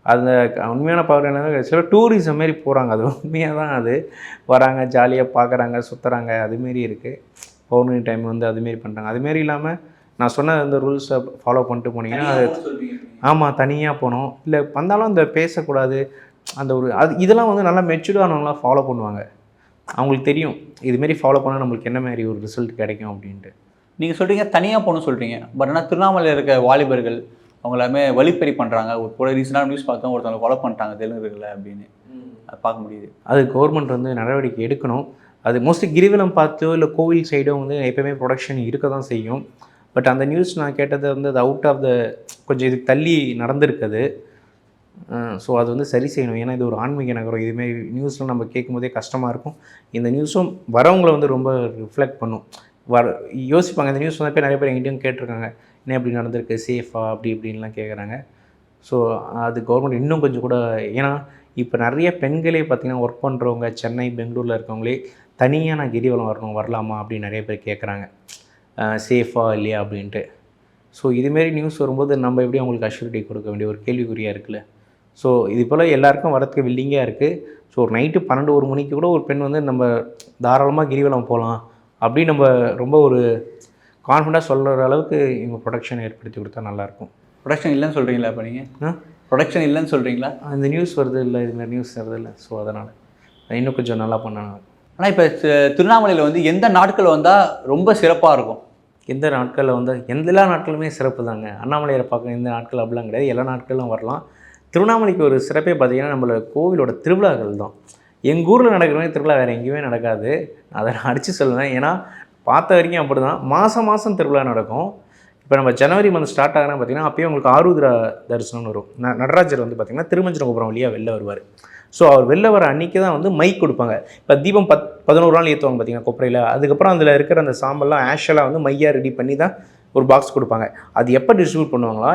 அந்த உண்மையான பவர் என்ன, சில டூரிசம் மாரி போகிறாங்க, அது உண்மையாக தான். அது வராங்க, ஜாலியாக பார்க்குறாங்க, சுற்றுறாங்க, அதுமாரி இருக்குது. பௌர்ணமி டைம் வந்து அதுமாரி பண்ணுறாங்க. அதுமாரி இல்லாமல் நான் சொன்ன அந்த ரூல்ஸை ஃபாலோ பண்ணிட்டு போனீங்கன்னா அது ஆமாம் தனியாக போனோம். இல்லை வந்தாலும் அந்த பேசக்கூடாது அந்த ஒரு அது இதெல்லாம் வந்து நல்லா மெச்சூர்டானவங்களாம் ஃபாலோ பண்ணுவாங்க. அவங்களுக்கு தெரியும் இதுமாரி ஃபாலோ பண்ணால் நம்மளுக்கு என்ன மாதிரி ஒரு ரிசல்ட் கிடைக்கும் அப்படின்ட்டு. நீங்கள் சொல்கிறீங்க தனியாக போகணும்னு சொல்கிறீங்க. பட் ஆனால் திருவண்ணாமலையில் இருக்க வாலிபர்கள் அவங்க எல்லாமே வழிப்பறி பண்ணுறாங்க. ஒரு கூட ரீசெண்டாக நியூஸ் பார்த்தோம், ஒருத்தவங்க கொலை பண்ணிட்டாங்க தெலுங்குல அப்படின்னு. அது பார்க்க முடியுது. அது கவர்மெண்ட் வந்து நடவடிக்கை எடுக்கணும். அது மோஸ்ட்லி கிரிவலம் பார்த்தோ இல்லை கோவில் சைடோ வந்து எப்போயுமே ப்ரொடக்ஷன் இருக்க தான் செய்யும். பட் அந்த நியூஸ் நான் கேட்டது வந்து அது அவுட் ஆஃப் த கொஞ்சம் இதுக்கு தள்ளி நடந்திருக்குது. ஸோ அது வந்து சரி செய்யணும். ஏன்னா இது ஒரு ஆன்மீக நகரம். இதுமாரி நியூஸ்லாம் நம்ம கேட்கும்போதே கஷ்டமாக இருக்கும். இந்த நியூஸும் வரவங்களை வந்து ரொம்ப ரிஃப்ளெக்ட் பண்ணும். யோசிப்பாங்க. இந்த நியூஸ் வந்தப்போ நிறைய பேர் எங்கிட்டையும் கேட்டிருக்காங்க, என்ன இப்படி நடந்திருக்கு, சேஃபா அப்படி இப்படின்லாம் கேட்குறாங்க. ஸோ அது கவர்மெண்ட் இன்னும் கொஞ்சம் கூட, ஏன்னா இப்போ நிறைய பெண்களே பார்த்திங்கன்னா ஒர்க் பண்ணுறவங்க சென்னை பெங்களூரில் இருக்கவங்களே தனியாக நான் கிரிவலம் வரலாமா அப்படின்னு நிறைய பேர் கேட்குறாங்க, சேஃபாக இல்லையா அப்படின்ட்டு. ஸோ இதுமாரி நியூஸ் வரும்போது நம்ம எப்படி அவங்களுக்கு அஷ்யூரிட்டி கொடுக்க வேண்டிய ஒரு கேள்விக்குறியாக இருக்குல்ல. ஸோ இது போல் எல்லாருக்கும் வரத்துக்கு வில்லிங்காக இருக்குது. ஸோ ஒரு நைட்டு 12-1 மணிக்கு கூட ஒரு பெண் வந்து நம்ம தாராளமாக கிரிவலம் போகலாம் அப்படின்னு நம்ம ரொம்ப ஒரு கான்ஃபிடண்ட்டாக சொல்கிற அளவுக்கு இவங்க ப்ரொடக்ஷன் ஏற்படுத்தி கொடுத்தா நல்லாயிருக்கும். ப்ரொடக்ஷன் இல்லைன்னு சொல்கிறீங்களா? இப்போ நீங்கள் ப்ரொடக்ஷன் இல்லைன்னு சொல்கிறீங்களா? அந்த நியூஸ் வருது இல்லை, இதுமாதிரி நியூஸ் வருது இல்லை. ஸோ அதனால் இன்னும் கொஞ்சம் நல்லா பண்ணணும். ஆனால் இப்போ திருவண்ணாமலையில் வந்து எந்த நாட்கள் வந்தால் ரொம்ப சிறப்பாக இருக்கும்? எந்த நாட்களில் வந்து எல்லா நாட்களுமே சிறப்பு தாங்க. அண்ணாமலையாரை பார்க்க எந்த நாட்கள் அப்படிலாம் கிடையாது, எல்லா நாட்களும் வரலாம். திருவண்ணாமலைக்கு ஒரு சிறப்பே பார்த்திங்கன்னா நம்மளோட கோவிலோட திருவிழாக்கள் தான். எங்கள் ஊரில் நடக்கிற மாதிரி திருவிழா வேறு எங்கேயுமே நடக்காது. அதை நான் அடித்து சொல்லுவேன். ஏன்னா பார்த்த வரைக்கும் அப்படி தான். மாதம் திருவிழா நடக்கும். இப்போ நம்ம ஜனவரி மந்த் ஸ்டார்ட் ஆகுனா பார்த்திங்கன்னா அப்போயே உங்களுக்கு ஆருத்ரா தரிசனம்னு வரும். நடராஜர் வந்து பார்த்திங்கன்னா திருமஞ்சனபுரம் வழியாக வெளில வருவார். ஸோ அவர் வெளில வர அன்றைக்கி தான் வந்து மைக் கொடுப்பாங்க. இப்போ தீபம் 11 நாள் ஏற்றுவாங்க பார்த்திங்கன்னா கொப்பரையில். அதுக்கப்புறம் அதில் இருக்கிற அந்த சாம்பல்லாம் ஆஷெல்லாம் வந்து மையாக ரெடி பண்ணி தான் ஒரு பாக்ஸ் கொடுப்பாங்க. அது எப்போ டிஸ்ட்ரிபியூட் பண்ணுவாங்களா,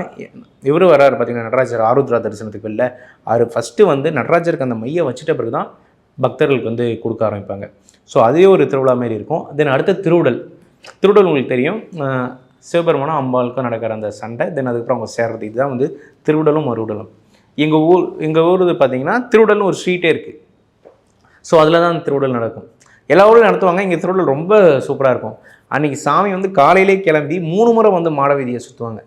இவர் வராரு பார்த்திங்கன்னா நடராஜர் ஆருத்ரா தரிசனத்துக்கு வெளில. அவர் ஃபஸ்ட்டு வந்து நடராஜருக்கு அந்த மையை வச்சுட்ட பிறகு தான் பக்தர்களுக்கு வந்து கொடுக்க ஆரம்பிப்பாங்க. ஸோ அதே ஒரு திருவிழா மாரி இருக்கும். தென் அடுத்த திருவுடல் உங்களுக்கு தெரியும். சிவபெருமானும் அம்பாளுக்கும் நடக்கிற அந்த சண்டை, தென் அதுக்கப்புறம் அவங்க சேர்றது, இதுதான் வந்து திருவுடலும் மறுவுடலும். எங்கள் ஊர் பார்த்திங்கன்னா திருவுடல்னு ஒரு ஸ்ட்ரீட்டே இருக்குது. ஸோ அதில் தான் திருவுடல் நடக்கும். எல்லா ஊரும் நடத்துவாங்க. இங்கே திருவுடல் ரொம்ப சூப்பராக இருக்கும். அன்றைக்கி சாமி வந்து காலையிலே கிளம்பி 3 முறை வந்து மாட வீதியை சுற்றுவாங்க.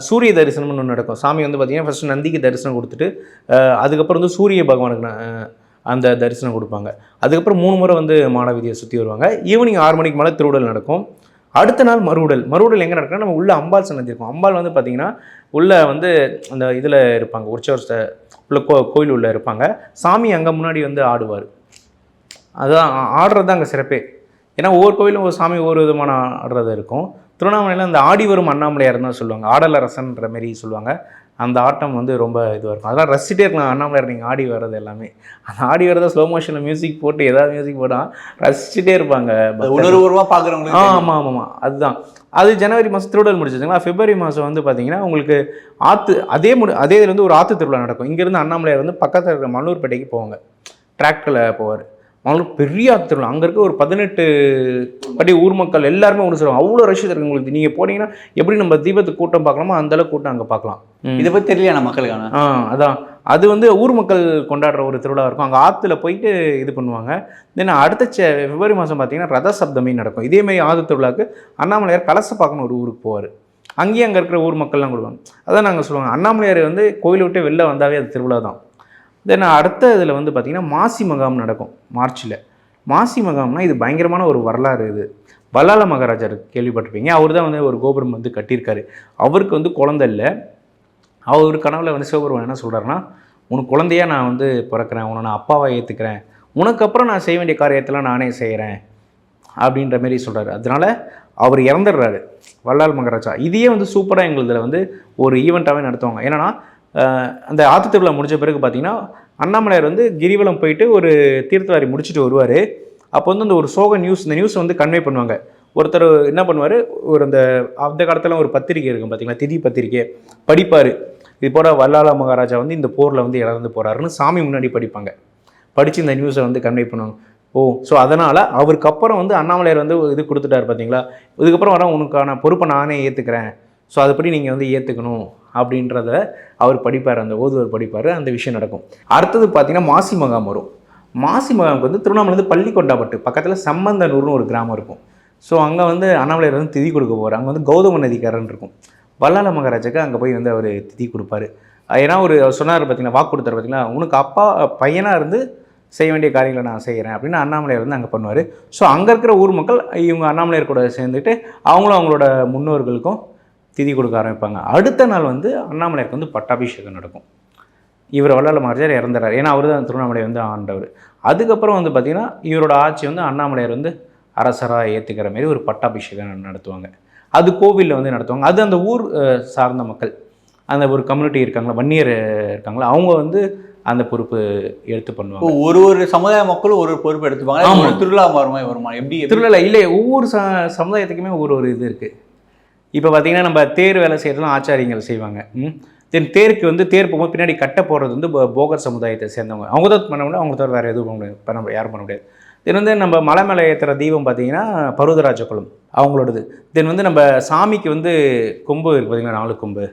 சூரிய தரிசனம்னு ஒன்று நடக்கும். சாமி வந்து பார்த்திங்கன்னா ஃபஸ்ட்டு நந்திக்கு தரிசனம் கொடுத்துட்டு அதுக்கப்புறம் வந்து சூரிய பகவானுக்கு அந்த தரிசனம் கொடுப்பாங்க. அதுக்கப்புறம் 3 முறை வந்து மாட வீதியை சுற்றி வருவாங்க. ஈவினிங் 6 மணிக்கு மேலே திருவுடல் நடக்கும். அடுத்த நாள் மறுவுடல் எங்கே நடக்குன்னா நம்ம உள்ள அம்பாள் சன்னதி இருக்கும். அம்பாள் வந்து பார்த்திங்கன்னா உள்ளே வந்து அந்த இதில் இருப்பாங்க, உற்சவ உள்ள கோயில் உள்ளே இருப்பாங்க. சாமி அங்கே முன்னாடி வந்து ஆடுவார். அதுதான் ஆடுறது தான் அங்கே சிறப்பே. ஏன்னா ஒவ்வொரு கோயிலும் ஒரு சாமி ஒவ்வொரு விதமான ஆடுறது இருக்கும். திருவண்ணாமலையில் அந்த ஆடி வரும் அண்ணாமலையார் தான் சொல்லுவாங்க, ஆடல ரசன்ற மாரி சொல்லுவாங்க. அந்த ஆட்டம் வந்து ரொம்ப இதுவாக இருக்கும். அதெல்லாம் ரசிச்சிட்டே இருக்கலாம். அண்ணாமலையார் நீங்கள் ஆடி வர்றது எல்லாமே, அந்த ஆடி வரதை ஸ்லோ மோஷனில் மியூசிக் போட்டு ஏதாவது மியூசிக் போட்டால் ரசிச்சுட்டே இருப்பாங்க. உணர்வுபூர்வமாக பார்க்குறவங்க. ஆமாம் அதுதான். அது ஜனவரி மாதம் திருவிழா முடிச்சிச்சுங்களா. பிப்ரவரி மாதம் வந்து பார்த்திங்கன்னா உங்களுக்கு அதே இதில் வந்து ஒரு ஆற்று திருவிழா நடக்கும். இங்கேருந்து அண்ணாமலையார் வந்து பக்கத்தில் இருக்கிற மல்லூர்பேட்டைக்கு போவாங்க, டிராக்டரில் போவார். அவங்களுக்கு பெரிய ஆற்று திருவிழா. அங்கே இருக்க ஒரு 18 படி ஊர் மக்கள் எல்லாருமே ஒன்று சொல்லுவாங்க. அவ்வளோ ரஷ் இருக்குது உங்களுக்கு. நீங்கள் போனீங்கன்னா எப்படி நம்ம தீபத்துக்கு கூட்டம் பார்க்கலாமோ அந்தளவுக்கு கூட்டம் அங்கே பார்க்கலாம். இதை பற்றி தெரியல மக்களுக்கான. அதான் அது வந்து ஊர் மக்கள் கொண்டாடுற ஒரு திருவிழா இருக்கும். அங்கே ஆற்றுல போயிட்டு இது பண்ணுவாங்க. தென் அடுத்த பிப்ரவரி மாதம் பார்த்தீங்கன்னா ரத சப்தமி நடக்கும். இதேமாதிரி ஆற்று திருவிழாவுக்கு அண்ணாமலையார் கலச பார்க்கணும் ஒரு ஊருக்கு போவார். அங்கேயும் அங்கே இருக்கிற ஊர் மக்கள்லாம் கொடுப்பாங்க. அதான் நாங்கள் சொல்லுவாங்க, அண்ணாமலையார் வந்து கோயிலை விட்டு வெளில வந்தாவே அது திருவிழா தான். தென் அடுத்த இதில் வந்து பார்த்திங்கன்னா மாசி மகாம் நடக்கும் மார்ச்சில். மாசி மகாம்னா இது பயங்கரமான ஒரு வரலாறு. இது வல்லால மகாராஜர் கேள்விப்பட்டிருப்பீங்க. அவர் தான் வந்து ஒரு கோபுரம் வந்து கட்டியிருக்காரு. அவருக்கு வந்து குழந்தை இல்லை. அவர் கனவுல வந்து சிவபெருமான் என்ன சொல்கிறாருன்னா, உனக்கு குழந்தையாக நான் வந்து பிறக்கிறேன், உன்னை நான் அப்பாவை ஏற்றுக்கிறேன், உனக்கப்புறம் நான் செய்ய வேண்டிய காரியத்தெல்லாம் நானே செய்கிறேன் அப்படின்ற மாரி சொல்கிறாரு. அதனால் அவர் இறந்துடுறாரு வல்லால் மகாராஜா. இதையே வந்து சூப்பராக எங்களுதில் வந்து ஒரு ஈவெண்ட்டாகவே நடத்துவாங்க. ஏன்னா அந்த ஆற்று திருவிழா முடிஞ்ச பிறகு பார்த்திங்கன்னா அண்ணாமலையார் வந்து கிரிவலம் போயிட்டு ஒரு தீர்த்தவாரி முடிச்சுட்டு வருவார். அப்போ வந்து அந்த ஒரு சோக நியூஸ், இந்த நியூஸை வந்து கன்வே பண்ணுவாங்க. ஒருத்தர் என்ன பண்ணுவார், ஒரு அந்த காலத்தில் ஒரு பத்திரிக்கை இருக்கும் பார்த்திங்களா, திதி பத்திரிக்கை படிப்பார். இது போல் வல்லால மகாராஜா வந்து இந்த போரில் வந்து இறந்து போகிறாருன்னு சாமி முன்னாடி படிப்பாங்க. படித்து இந்த நியூஸை வந்து கன்வே பண்ணுவாங்க. ஸோ அதனால் அவருக்கு அப்புறம் வந்து அண்ணாமலையார் வந்து இது கொடுத்துட்டார் பார்த்தீங்களா, இதுக்கப்புறம் வர உனக்கான பொறுப்பை நானே ஏற்றுக்கிறேன், ஸோ அதுபடி நீங்கள் வந்து ஏற்றுக்கணும் அப்படின்றத அவர் படிப்பார், அந்த ஓதுவர் படிப்பார். அந்த விஷயம் நடக்கும். அடுத்தது பார்த்திங்கன்னா மாசி மகாம் வரும். மாசி மகாமுக்கு வந்து திருவண்ணாமலேருந்து பள்ளிக்கொண்டாப்பட்டு பக்கத்தில் சம்பந்தனூர்னு ஒரு கிராமம் இருக்கும். ஸோ அங்கே வந்து அண்ணாமலையார் வந்து திதி கொடுக்க போகிறார். அங்கே வந்து கௌதம நதிக்கரன் இருக்கும். வல்லால மகாராஜாக்கு அங்கே போய் வந்து அவர் திதி கொடுப்பாரு. ஏன்னா அவர் சொன்னார் பார்த்தீங்கன்னா, வாக்கு கொடுத்தாரு பார்த்தீங்களா, உனக்கு அப்பா பையனாக இருந்து செய்ய வேண்டிய காரியங்களை நான் செய்கிறேன் அப்படின்னு அண்ணாமலையார் வந்து அங்கே பண்ணுவார். ஸோ அங்கே இருக்கிற ஊர் மக்கள் இவங்க அண்ணாமலையார் கூட சேர்ந்துட்டு அவங்களும் அவங்களோட முன்னோர்களுக்கும் திதி கொடுக்க ஆரம்பிப்பாங்க. அடுத்த நாள் வந்து அண்ணாமலையாருக்கு வந்து பட்டாபிஷேகம் நடக்கும். இவர் வல்லால மகாராஜர் இறந்துறாரு. ஏன்னா அவர் தான் திருவண்ணாமலை வந்து ஆண்டவர். அதுக்கப்புறம் வந்து பார்த்திங்கன்னா இவரோட ஆட்சி வந்து அண்ணாமலையார் வந்து அரசராக ஏற்றுக்கிற மாரி ஒரு பட்டாபிஷேகம் நடத்துவாங்க. அது கோவிலில் வந்து நடத்துவாங்க. அது அந்த ஊர் சார்ந்த மக்கள், அந்த ஒரு கம்யூனிட்டி இருக்காங்களா, வன்னியர் இருக்காங்களா, அவங்க வந்து அந்த பொறுப்பு எடுத்து பண்ணுவாங்க. ஒரு சமுதாய மக்களும் ஒரு பொறுப்பு எடுத்துப்பாங்க. திருவிழா வருமா எப்படி? திருவிழா இல்லை, ஒவ்வொரு சமுதாயத்துக்குமே ஒரு இது இருக்குது. இப்போ பார்த்தீங்கன்னா நம்ம தேர் வேலை செய்கிறதுலாம் ஆச்சாரியங்கள் செய்வாங்க. தென் தேருக்கு வந்து தேர் போகும்போது பின்னாடி கட்ட போடுறது வந்து போகர் சமுதாயத்தை சேர்ந்தவங்க. அவங்க தான் பண்ண முடியாது, அவங்க தவிர வேறு எதுவும் பண்ண முடியாது, யாரும் பண்ண முடியாது. தென் வந்து நம்ம மலை மேலே ஏற்றுற தீபம் பார்த்தீங்கன்னா பருவதராஜ குலம் அவங்களோடது. தென் வந்து நம்ம சாமிக்கு வந்து கொம்பு இருக்குது பார்த்தீங்கன்னா, 4 கொம்பு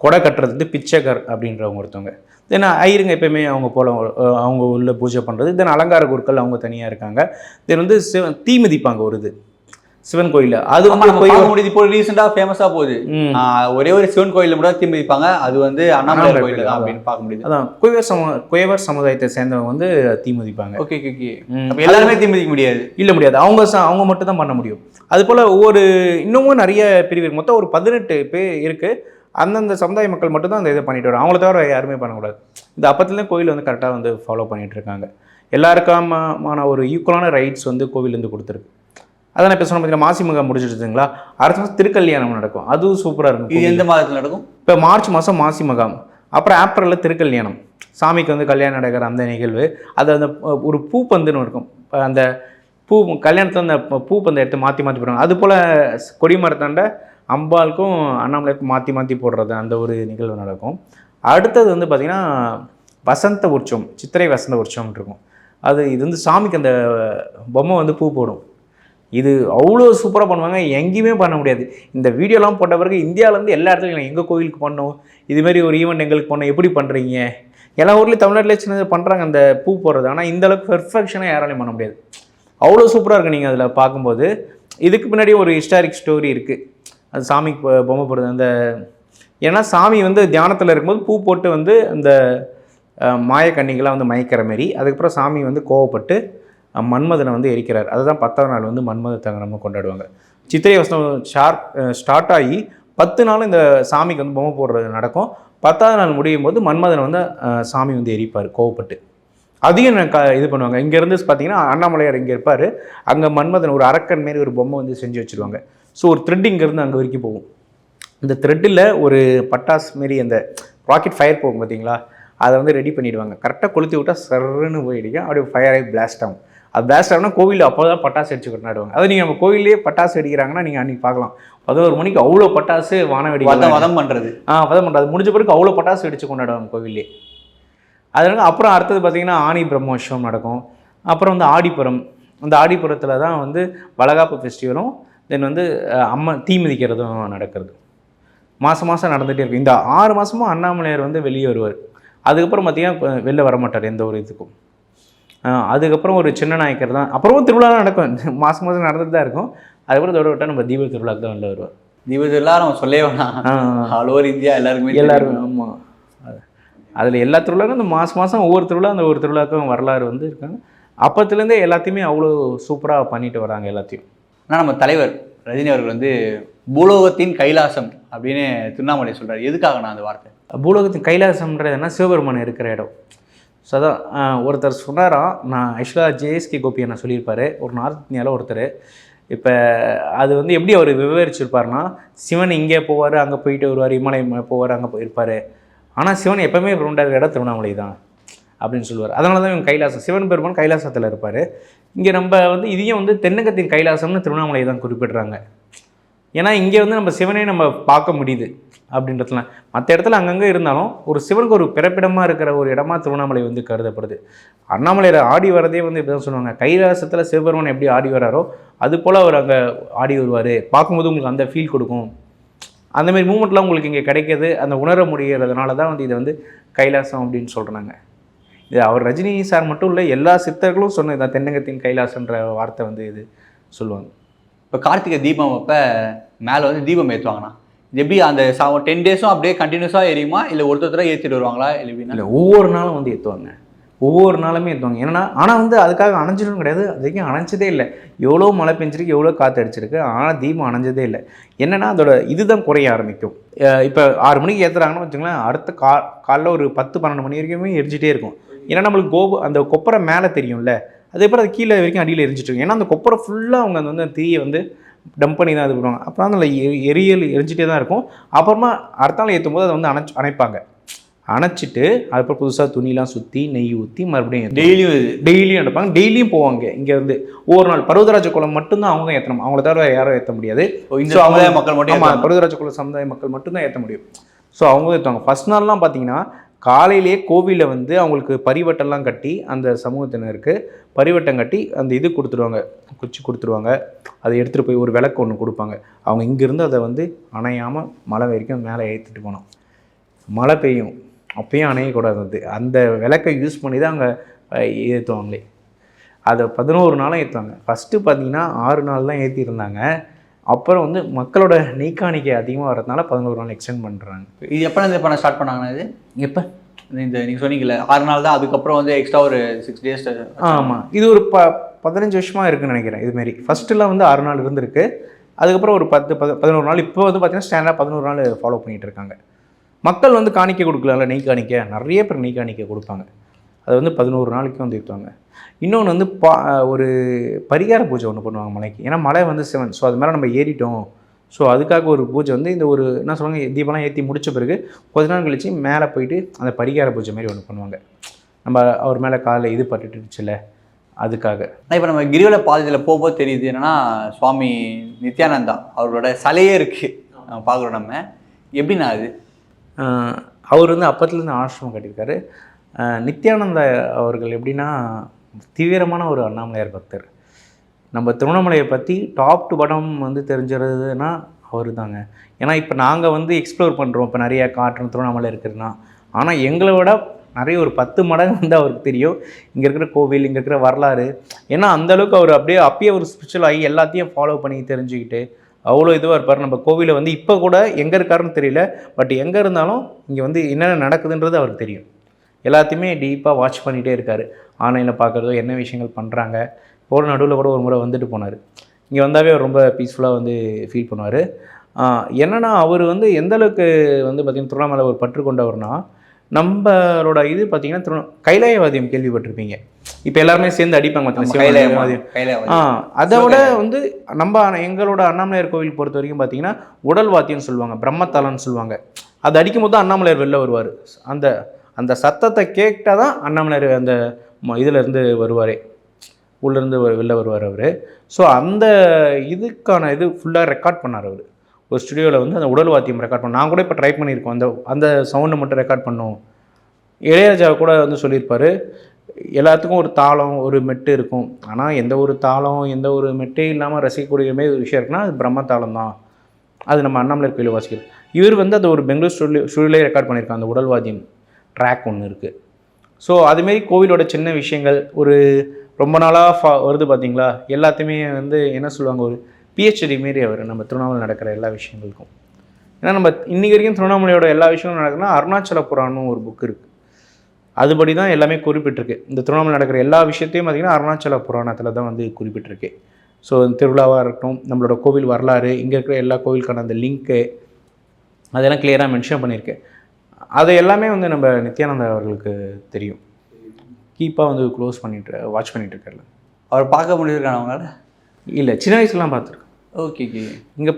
கொடை கட்டுறது வந்து பிச்சைக்கர் அப்படின்றவங்க ஒருத்தவங்க. தென் ஐயருங்க எப்பயுமே அவங்க போல அவங்க உள்ள பூஜை பண்ணுறது. தென் அலங்கார குருக்கள் அவங்க தனியாக இருக்காங்க. தென் வந்து தீ மிதிப்பாங்க ஒரு இது சிவன் கோயிலில். அது வந்து இப்போ ரீசெண்டாக ஃபேமஸாக போகுது. ஒரே ஒரு சிவன் கோயிலில் கூட தீ மிதிப்பாங்க. அது வந்து அண்ணாமலை கோயில் தான் அப்படின்னு பார்க்க முடியுது. அதான் குயவர் சமுதாயத்தை சேர்ந்தவங்க வந்து தீ மிதிப்பாங்க. ஓகே. எல்லாருமே தீ மிதிக்க முடியாது. இல்லை முடியாது, அவங்க மட்டும் தான் பண்ண முடியும். அது போல் ஒவ்வொரு இன்னமும் நிறைய பிரிவு மொத்தம் ஒரு 18 பேர் இருக்குது. அந்தந்த சமுதாய மக்கள் மட்டும்தான் அந்த இதை பண்ணிட்டு வரும். அவங்கள தவிர யாருமே பண்ணக்கூடாது. இந்த அப்பத்துலேருந்து கோவில் வந்து கரெக்டாக வந்து ஃபாலோ பண்ணிகிட்டு இருக்காங்க. எல்லாருக்கான ஒரு ஈக்குவலான ரைட்ஸ் வந்து கோவிலேருந்து கொடுத்துருக்கு. அதான் இப்போ சொன்ன பார்த்தீங்கன்னா மாசி மகம் முடிச்சிருச்சுங்களா, அடுத்த மாதம் திருக்கல்யாணம் நடக்கும். அதுவும் சூப்பராக இருக்கும். இது எந்த மாதத்தில் நடக்கும்? இப்போ மார்ச் மாதம் மாசி மகம், அப்புறம் ஏப்ரலில் திருக்கல்யாணம். சாமிக்கு வந்து கல்யாணம் நடக்கிற அந்த நிகழ்வு. அது அந்த ஒரு பூப்பந்துன்னு இருக்கும். அந்த கல்யாணத்தில் அந்த பூப்பந்தை எடுத்து மாற்றி போடுவாங்க. அது போல் கொடிமரத்தாண்ட அம்பாளுக்கும் அண்ணாமலைக்கும் மாற்றி போடுறது அந்த ஒரு நிகழ்வு நடக்கும். அடுத்தது வந்து பார்த்திங்கன்னா வசந்த உற்சவம், சித்திரை வசந்த உற்சவம் இருக்கும். இது வந்து சாமிக்கு அந்த பொம்மை வந்து பூ போடும். இது அவ்வளோ சூப்பராக பண்ணுவாங்க, எங்கேயுமே பண்ண முடியாது. இந்த வீடியோலாம் போட்ட பிறகு இந்தியாவிலேருந்து எல்லா இடத்துலையும் எங்கள் கோவிலுக்கு பண்ணோம், இதுமாரி ஒரு ஈவெண்ட் எங்களுக்கு பண்ணோம், எப்படி பண்ணுறீங்க? எல்லா ஊர்லேயும் தமிழ்நாட்டில் சின்னது பண்ணுறாங்க அந்த பூ போடுறது. ஆனால் இந்தளவுக்கு பெர்ஃபெக்ஷனாக யாராலையும் பண்ண முடியாது. அவ்வளோ சூப்பராக இருக்குது. நீங்கள் அதில் பார்க்கும்போது இதுக்கு பின்னாடி ஒரு ஹிஸ்டாரிக் ஸ்டோரி இருக்குது. அது சாமிக்கு பொம்மை போடுறது அந்த ஏன்னா சாமி வந்து தியானத்தில் இருக்கும்போது பூ போட்டு வந்து அந்த மாயக்கண்ணிகளாக வந்து மயக்கிற மாரி. அதுக்கப்புறம் சாமி வந்து கோவப்பட்டு மன்மதனை வந்து எரிக்கிறார். அதுதான் 10ஆம் நாள் வந்து மன்மத தகனம் கொண்டாடுவாங்க. சித்திரை வசனம் ஸ்டார்ட் ஆகி 10 நாள் இந்த சாமிக்கு வந்து பொம்மை போடுறது நடக்கும். 10ஆவது நாள் முடியும் போது மன்மதனை வந்து சாமி வந்து எரிப்பார் கோவப்பட்டு. அதையும் இது பண்ணுவாங்க. இங்கேருந்து பார்த்தீங்கன்னா அண்ணாமலையார் இங்கே இருப்பார், அங்கே மன்மதன் ஒரு அரக்கன் மாரி ஒரு பொம்மை வந்து செஞ்சு வச்சுருவாங்க. ஸோ ஒரு த்ரெட் இங்கேருந்து அங்கே வரைக்கும் போகும். இந்த த்ரெட்டில் ஒரு பட்டாசு மாரி அந்த ராக்கெட் ஃபயர் போகும் பார்த்தீங்களா, அதை வந்து ரெடி பண்ணிவிடுவாங்க. கரெக்டாக கொளுத்தி விட்டால் சர்ன்னு போயிடுங்க, அப்படியே ஃபயர் ஆகி பிளாஸ்ட் ஆகும். அது பிளாஸ்ட் ஆகுனா கோவிலில் அப்போ தான் பட்டாசு அடிச்சு கொண்டாடுவாங்க. அது நீங்கள் நம்ம கோவிலே பட்டாசு அடிக்கிறாங்கன்னா நீங்கள் அன்றைக்கி பார்க்கலாம். 11 மணிக்கு அவ்வளோ பட்டாசு வானவெடி வதம் பண்ணுறது வதம் பண்ணுறது முடிஞ்ச பிறகு அவ்வளோ பட்டாசு அடித்து கொண்டாடுவாங்க கோவிலே. அதனால அப்புறம் அடுத்தது பார்த்திங்கன்னா ஆணி பிரம்மோற்சவம் நடக்கும். அப்புறம் வந்து ஆடிப்புறம், அந்த ஆடிப்புறத்தில் தான் வந்து வளகாப்பு ஃபெஸ்டிவலும் தென் வந்து தீ மிதிக்கிறதும் நடக்கிறது. மாதம் நடந்துகிட்டே இருக்கும். இந்த 6 மாதமும் அண்ணாமலையார் வந்து வெளியே வருவார். அதுக்கப்புறம் பார்த்திங்கன்னா வெளில வரமாட்டார் எந்த ஒரு இதுக்கும். அதுக்கப்புறம் ஒரு சின்ன நாயக்கர் தான். அப்புறமும் திருவிழாலாம் நடக்கும், மாதம் நடந்துட்டு தான் இருக்கும். அதுக்கப்புறம் இதோட விட்டால் நம்ம தீப திருவிழாக்கு தான் வெளில வருவார். தீப திருவிழா நம்ம சொல்லவே வேணாம், ஆல் ஓவர் இந்தியா எல்லாருமே. ஆமாம், அதில் எல்லா திருவிழாக்கும் இந்த மாதம் ஒவ்வொரு திருவிழா, அந்த ஒரு திருவிழாக்கும் வரலாறு வந்து இருக்காங்க. அப்போத்துலேருந்தே எல்லாத்தையுமே அவ்வளோ சூப்பராக பண்ணிட்டு வராங்க எல்லாத்தையும். ஆனால் நம்ம தலைவர் ரஜினி அவர்கள் வந்து பூலோகத்தின் கைலாசம் அப்படின்னு திருவண்ணாமலை சொல்கிறார். எதுக்காக நான் அந்த வார்த்தை? பூலோகத்தின் கைலாசம்ன்றது என்ன, சிவபெருமான் இருக்கிற இடம். ஸோ அதான் ஒருத்தர் சொன்னாராம், நான் ஆக்சுவலாக ஜேஎஸ்கே கோபி நான் சொல்லியிருப்பார், ஒரு நார்த் இந்தியாவில் ஒருத்தர். இப்போ அது வந்து எப்படி அவர் விவரிச்சிருப்பார்னா, சிவன் இங்கே போவார், அங்கே போயிட்டு வருவார், இமலயம் போவார், அங்கே போயிருப்பார். ஆனால் சிவன் எப்போவுமே உண்டாகிற இடம் திருவண்ணாமலை தான் அப்படின்னு சொல்லுவார். அதனால தான் இவங்க கைலாசம், சிவன் பெருமான் கைலாசத்தில் இருப்பார். இங்கே நம்ம வந்து இதையும் வந்து தென்னகத்தின் கைலாசம்னு திருவண்ணாமலை தான் குறிப்பிடுறாங்க. ஏன்னா இங்கே வந்து நம்ம சிவனே நம்ம பார்க்க முடியுது அப்படின்றதுலாம். மற்ற இடத்துல அங்கங்கே இருந்தாலும் ஒரு சிவனுக்கு ஒரு பிறப்பிடமாக இருக்கிற ஒரு இடமா திருவண்ணாமலை வந்து கருதப்படுது. அண்ணாமலையில் ஆடி வரதே வந்து இப்படி தான் சொல்லுவாங்க, கைலாசத்தில் சிவபெருமான் எப்படி ஆடி வராரோ அது போல் அவர் அங்கே ஆடி வருவார். பார்க்கும்போது உங்களுக்கு அந்த ஃபீல் கொடுக்கும். அந்தமாரி மூமெண்ட்லாம் உங்களுக்கு இங்கே கிடைக்கிது, அந்த உணர முடிகிறதுனால தான் வந்து இதை வந்து கைலாசம் அப்படின்னு சொல்கிறாங்க. இது அவர் ரஜினி சார் மட்டும் இல்லை, எல்லா சித்தர்களும் சொன்னது தான், தென்னகத்தின் கைலாசன்ற வார்த்தை வந்து இது சொல்லுவாங்க. இப்போ கார்த்திகை தீபம் அப்போ மேலே வந்து தீபம் ஏற்றுவாங்கண்ணா. இது எப்படி அந்த 10 டேஸும் அப்படியே கண்டினியூஸாக எரியுமா, இல்லை ஒருத்தர் ஏற்றிட்டு வருவாங்களா, இல்லை ஒவ்வொரு நாளும் வந்து ஏற்றுவாங்க, ஒவ்வொரு நாளுமே ஏற்றுவாங்க. ஏன்னா ஆனால் வந்து அதுக்காக அணைஞ்சிடும் கிடையாது, அது வரைக்கும் அணைஞ்சதே இல்லை. எவ்வளோ மழை பெஞ்சிருக்கு, எவ்வளோ காற்று அடிச்சிருக்கு, ஆனால் தீபம் அணைஞ்சதே இல்லை. என்னென்னா அதோட இதுதான் குறைய ஆரம்பிக்கும். இப்போ 6 மணிக்கு ஏற்றுறாங்கன்னு வச்சுங்களேன், அடுத்த காலைல ஒரு 10-12 மணி வரைக்குமே எரிஞ்சிட்டே இருக்கும். ஏன்னா நம்மளுக்கு அந்த கொப்பரை மேலே தெரியும்ல, அதேபோல் அது கீழே வரைக்கும் அடியில் எரிஞ்சிட்டு இருக்கும். ஏன்னா அந்த கொப்பரை ஃபுல்லாக அவங்க வந்து அந்த தீயை வந்து டம்ப் பண்ணி தான் இது பண்ணுவாங்க. அப்புறம் அதில் எரியல் எரிஞ்சிட்டே தான் இருக்கும். அப்புறமா அடுத்த நாள் ஏற்றும் போது அதை வந்து அணைப்பாங்க. அணைச்சிட்டு அதுக்கப்புறம் புதுசாக துணிலாம் சுற்றி நெய் ஊற்றி மறுபடியும் டெய்லியும் எடுப்பாங்க. டெய்லியும் போவாங்க இங்கேருந்து. ஒவ்வொரு நாள் பருவதராஜ குலம் மட்டும்தான் அவங்க தான் ஏற்றணும், அவங்கள தவிர யாரும் ஏற்ற முடியாது. சமுதாய மக்கள் மட்டும், ஆமாம், பருவதராஜ குல சமுதாய மக்கள் மட்டும்தான் ஏற்ற முடியும். ஸோ அவங்க ஏற்றுவாங்க. ஃபஸ்ட் நாள்லாம் பார்த்தீங்கன்னா காலையிலேயே கோவிலில் வந்து அவங்களுக்கு பரிவட்டம்லாம் கட்டி, அந்த சமூகத்தினருக்கு பரிவட்டம் கட்டி அந்த இது கொடுத்துருவாங்க, குச்சி கொடுத்துருவாங்க. அதை எடுத்துகிட்டு போய் ஒரு விளக்கு ஒன்று கொடுப்பாங்க. அவங்க இங்கேருந்து அதை வந்து அணையாமல் மழை வரைக்கும் மேலே ஏற்றிட்டு போனோம். மழை பெய்யும், அப்பயும் அணையக்கூடாது. அது அந்த விளக்கை யூஸ் பண்ணி தான் அங்கே ஏற்றுவாங்களே. அதை 11 நாளும் ஏற்றுவாங்க. ஃபஸ்ட்டு பார்த்தீங்கன்னா 6 நாள் தான் ஏற்றிருந்தாங்க. அப்புறம் வந்து மக்களோட நெய்க்காணிக்கை அதிகமாக வரதுனால 11 நாள் எக்ஸ்டெண்ட் பண்ணுறாங்க. இது எப்போ இது பண்ண ஸ்டார்ட் பண்ணாங்கன்னா இது எப்போ இந்த நீங்கள் சொன்னீங்கல்ல 6 நாள் தான், அதுக்கப்புறம் வந்து எக்ஸ்ட்ரா ஒரு 6 டேஸ். ஆமாம், இது ஒரு 15 வருஷமாக இருக்குதுன்னு நினைக்கிறேன். இதுமாரி ஃபஸ்ட்டுலாம் வந்து 6 நாள் இருந்திருக்கு. அதுக்கப்புறம் ஒரு 11 நாள். இப்போ வந்து பார்த்தீங்கன்னா ஸ்டாண்டாக 11 நாள் ஃபாலோ பண்ணிகிட்டு இருக்காங்க. மக்கள் வந்து காணிக்கை கொடுக்கலாம்ல, நெய் காணிக்கை நிறைய பேர் நெய் காணிக்கை கொடுப்பாங்க. அது வந்து 11 நாளைக்கு வந்து ஏற்றுவாங்க. இன்னொன்று வந்து ஒரு பரிகார பூஜை ஒன்று பண்ணுவாங்க மலைக்கு. ஏன்னா மலை வந்து சிவன், ஸோ அது மேலே நம்ம ஏறிட்டோம். ஸோ அதுக்காக ஒரு பூஜை வந்து இந்த ஒரு என்ன சொல்லுவாங்க, தீபம்லாம் ஏற்றி முடித்த பிறகு கொஞ்ச நாள் கழிச்சு மேலே போயிட்டு அந்த பரிகார பூஜை மாதிரி ஒன்று பண்ணுவாங்க. நம்ம அவர் மேலே காலில் இது பட்டுட்டுச்சுல, அதுக்காக. இப்போ நம்ம கிரிவல பாதையில் போகும்போது தெரியுது என்னென்னா, சுவாமி நித்யானந்தா அவரோட சிலையே இருக்குது பார்க்குறோம் நம்ம. எப்படின்னா அது அவர் வந்து அப்பத்துலேருந்து ஆசிரமம் கட்டியிருக்காரு. நித்யானந்தா அவர்கள் எப்படின்னா தீவிரமான ஒரு அண்ணாமலையார் பக்தர். நம்ம திருவண்ணாமலையை பற்றி டாப் டு பாட்டம் வந்து தெரிஞ்சிருதுன்னா அவர் தாங்க. ஏன்னா இப்போ நாங்கள் வந்து எக்ஸ்ப்ளோர் பண்ணுறோம், இப்போ நிறையா காட்டுறோம் திருவண்ணாமலை இருக்குதுன்னா. ஆனால் எங்களை விட நிறைய ஒரு 10 மடங்கு வந்து அவருக்கு தெரியும் இங்கே இருக்கிற கோவில், இங்கே இருக்கிற வரலாறு. ஏன்னா அந்தளவுக்கு அவர் அப்பயே ஒரு ஸ்பிரிச்சுவல் ஆகி எல்லாத்தையும் ஃபாலோ பண்ணி தெரிஞ்சுக்கிட்டு அவ்வளோ இதுவாக இருப்பார். நம்ம கோவிலை வந்து இப்போ கூட எங்கே இருக்காருன்னு தெரியல, பட் எங்கே இருந்தாலும் இங்கே வந்து என்னென்ன நடக்குதுன்றது அவருக்கு தெரியும். எல்லாத்தையுமே டீப்பாக வாட்ச் பண்ணிகிட்டே இருக்கார். ஆன்லைனில் பார்க்குறதோ என்ன விஷயங்கள் பண்ணுறாங்க. போகிற நடுவில் கூட ஒரு முறை வந்துட்டு போனார். இங்கே வந்தாவே அவர் ரொம்ப பீஸ்ஃபுல்லாக வந்து ஃபீல் பண்ணுவார். என்னென்னா அவர் வந்து எந்தளவுக்கு வந்து பார்த்திங்கன்னா திருவண்ணாமலை ஒரு பற்று கொண்டவர்னா, நம்மளோட இது பார்த்திங்கன்னா கைலாயவாதியம் கேள்விப்பட்டிருப்பீங்க. இப்போ எல்லாருமே சேர்ந்து அடிப்பாங்க பார்த்தீங்கன்னா. அதை விட வந்து நம்ம எங்களோட அண்ணாமலையார் கோவில் பொறுத்த வரைக்கும் பார்த்திங்கன்னா உடல் வாத்தியம்னு சொல்லுவாங்க, பிரம்மத்தாளன்னு சொல்லுவாங்க. அது அடிக்கும் போது தான் அண்ணாமலையார் வெளில வருவார். அந்த சத்தத்தை கேட்டால் தான் அண்ணாமலையார் அந்த இதில் இருந்து வருவார், உள்ளேருந்து வெளில வருவார் அவர். ஸோ அந்த இதுக்கான இது ஃபுல்லாக ரெக்கார்ட் பண்ணார் அவர் ஒரு ஸ்டுடியோவில் வந்து. அந்த உடல் வாத்தியம் ரெக்கார்ட் பண்ண நான் கூட இப்போ ட்ரை பண்ணியிருக்கோம். அந்த சவுண்டை மட்டும் ரெக்கார்ட் பண்ணோம். இளையராஜா கூட வந்து சொல்லியிருப்பார், எல்லாத்துக்கும் ஒரு தாளம் ஒரு மெட்டு இருக்கும், ஆனால் எந்த ஒரு தாளம் எந்த ஒரு மெட்டே இல்லாமல் ரசிக்கக்கூடிய மாதிரி ஒரு விஷயம் இருக்குன்னா அது பிரம்மத்தாளம் தான். அது நம்ம அண்ணாமலையார் கோயிலில் வாசிக்கிறோம். இவர் வந்து அது ஒரு பெங்களூர் ஸ்டுடியோலேயே ரெக்கார்ட் பண்ணியிருக்காங்க. அந்த உடல்வாதியம் ட்ராக் ஒன்று இருக்குது. ஸோ அதுமாரி கோவிலோட சின்ன விஷயங்கள் ஒரு ரொம்ப நாளாக வருது பார்த்தீங்களா, எல்லாத்தையுமே வந்து என்ன சொல்லுவாங்க, ஒரு பிஹெச்டி மாரி அவர் நம்ம திருவண்ணாமலை நடக்கிற எல்லா விஷயங்களுக்கும். ஏன்னா நம்ம இன்றைக்கி வரைக்கும் திருவண்ணாமலையோட எல்லா விஷயங்களும் நடக்குதுன்னா அருணாச்சல புராணம் ஒரு புக் இருக்குது, அதுபடி தான் எல்லாமே குறிப்பிட்டிருக்கு. இந்த திருவண்ணாமலை நடக்கிற எல்லா விஷயத்தையும் பார்த்திங்கன்னா அருணாச்சல புராணத்தில் தான் வந்து குறிப்பிட்டிருக்கு. ஸோ திருவிழாவாக இருக்கட்டும், நம்மளோட கோவில் வரலாறு, இங்கே இருக்கிற எல்லா கோவிலுக்கான அந்த லிங்க்கு அதெல்லாம் கிளியராக மென்ஷன் பண்ணியிருக்கேன். அது எல்லாமே வந்து நம்ம நித்யானந்தா அவர்களுக்கு தெரியும். கீப்பாக வந்து க்ளோஸ் பண்ணிட்டு வாட்ச் பண்ணிகிட்டு இருக்காரு. அவர் பார்க்க முடியிருக்காங்க அவங்களால? இல்லை, சின்ன வயசுலாம் பார்த்துருக்கோம். Okay okay. இங்கே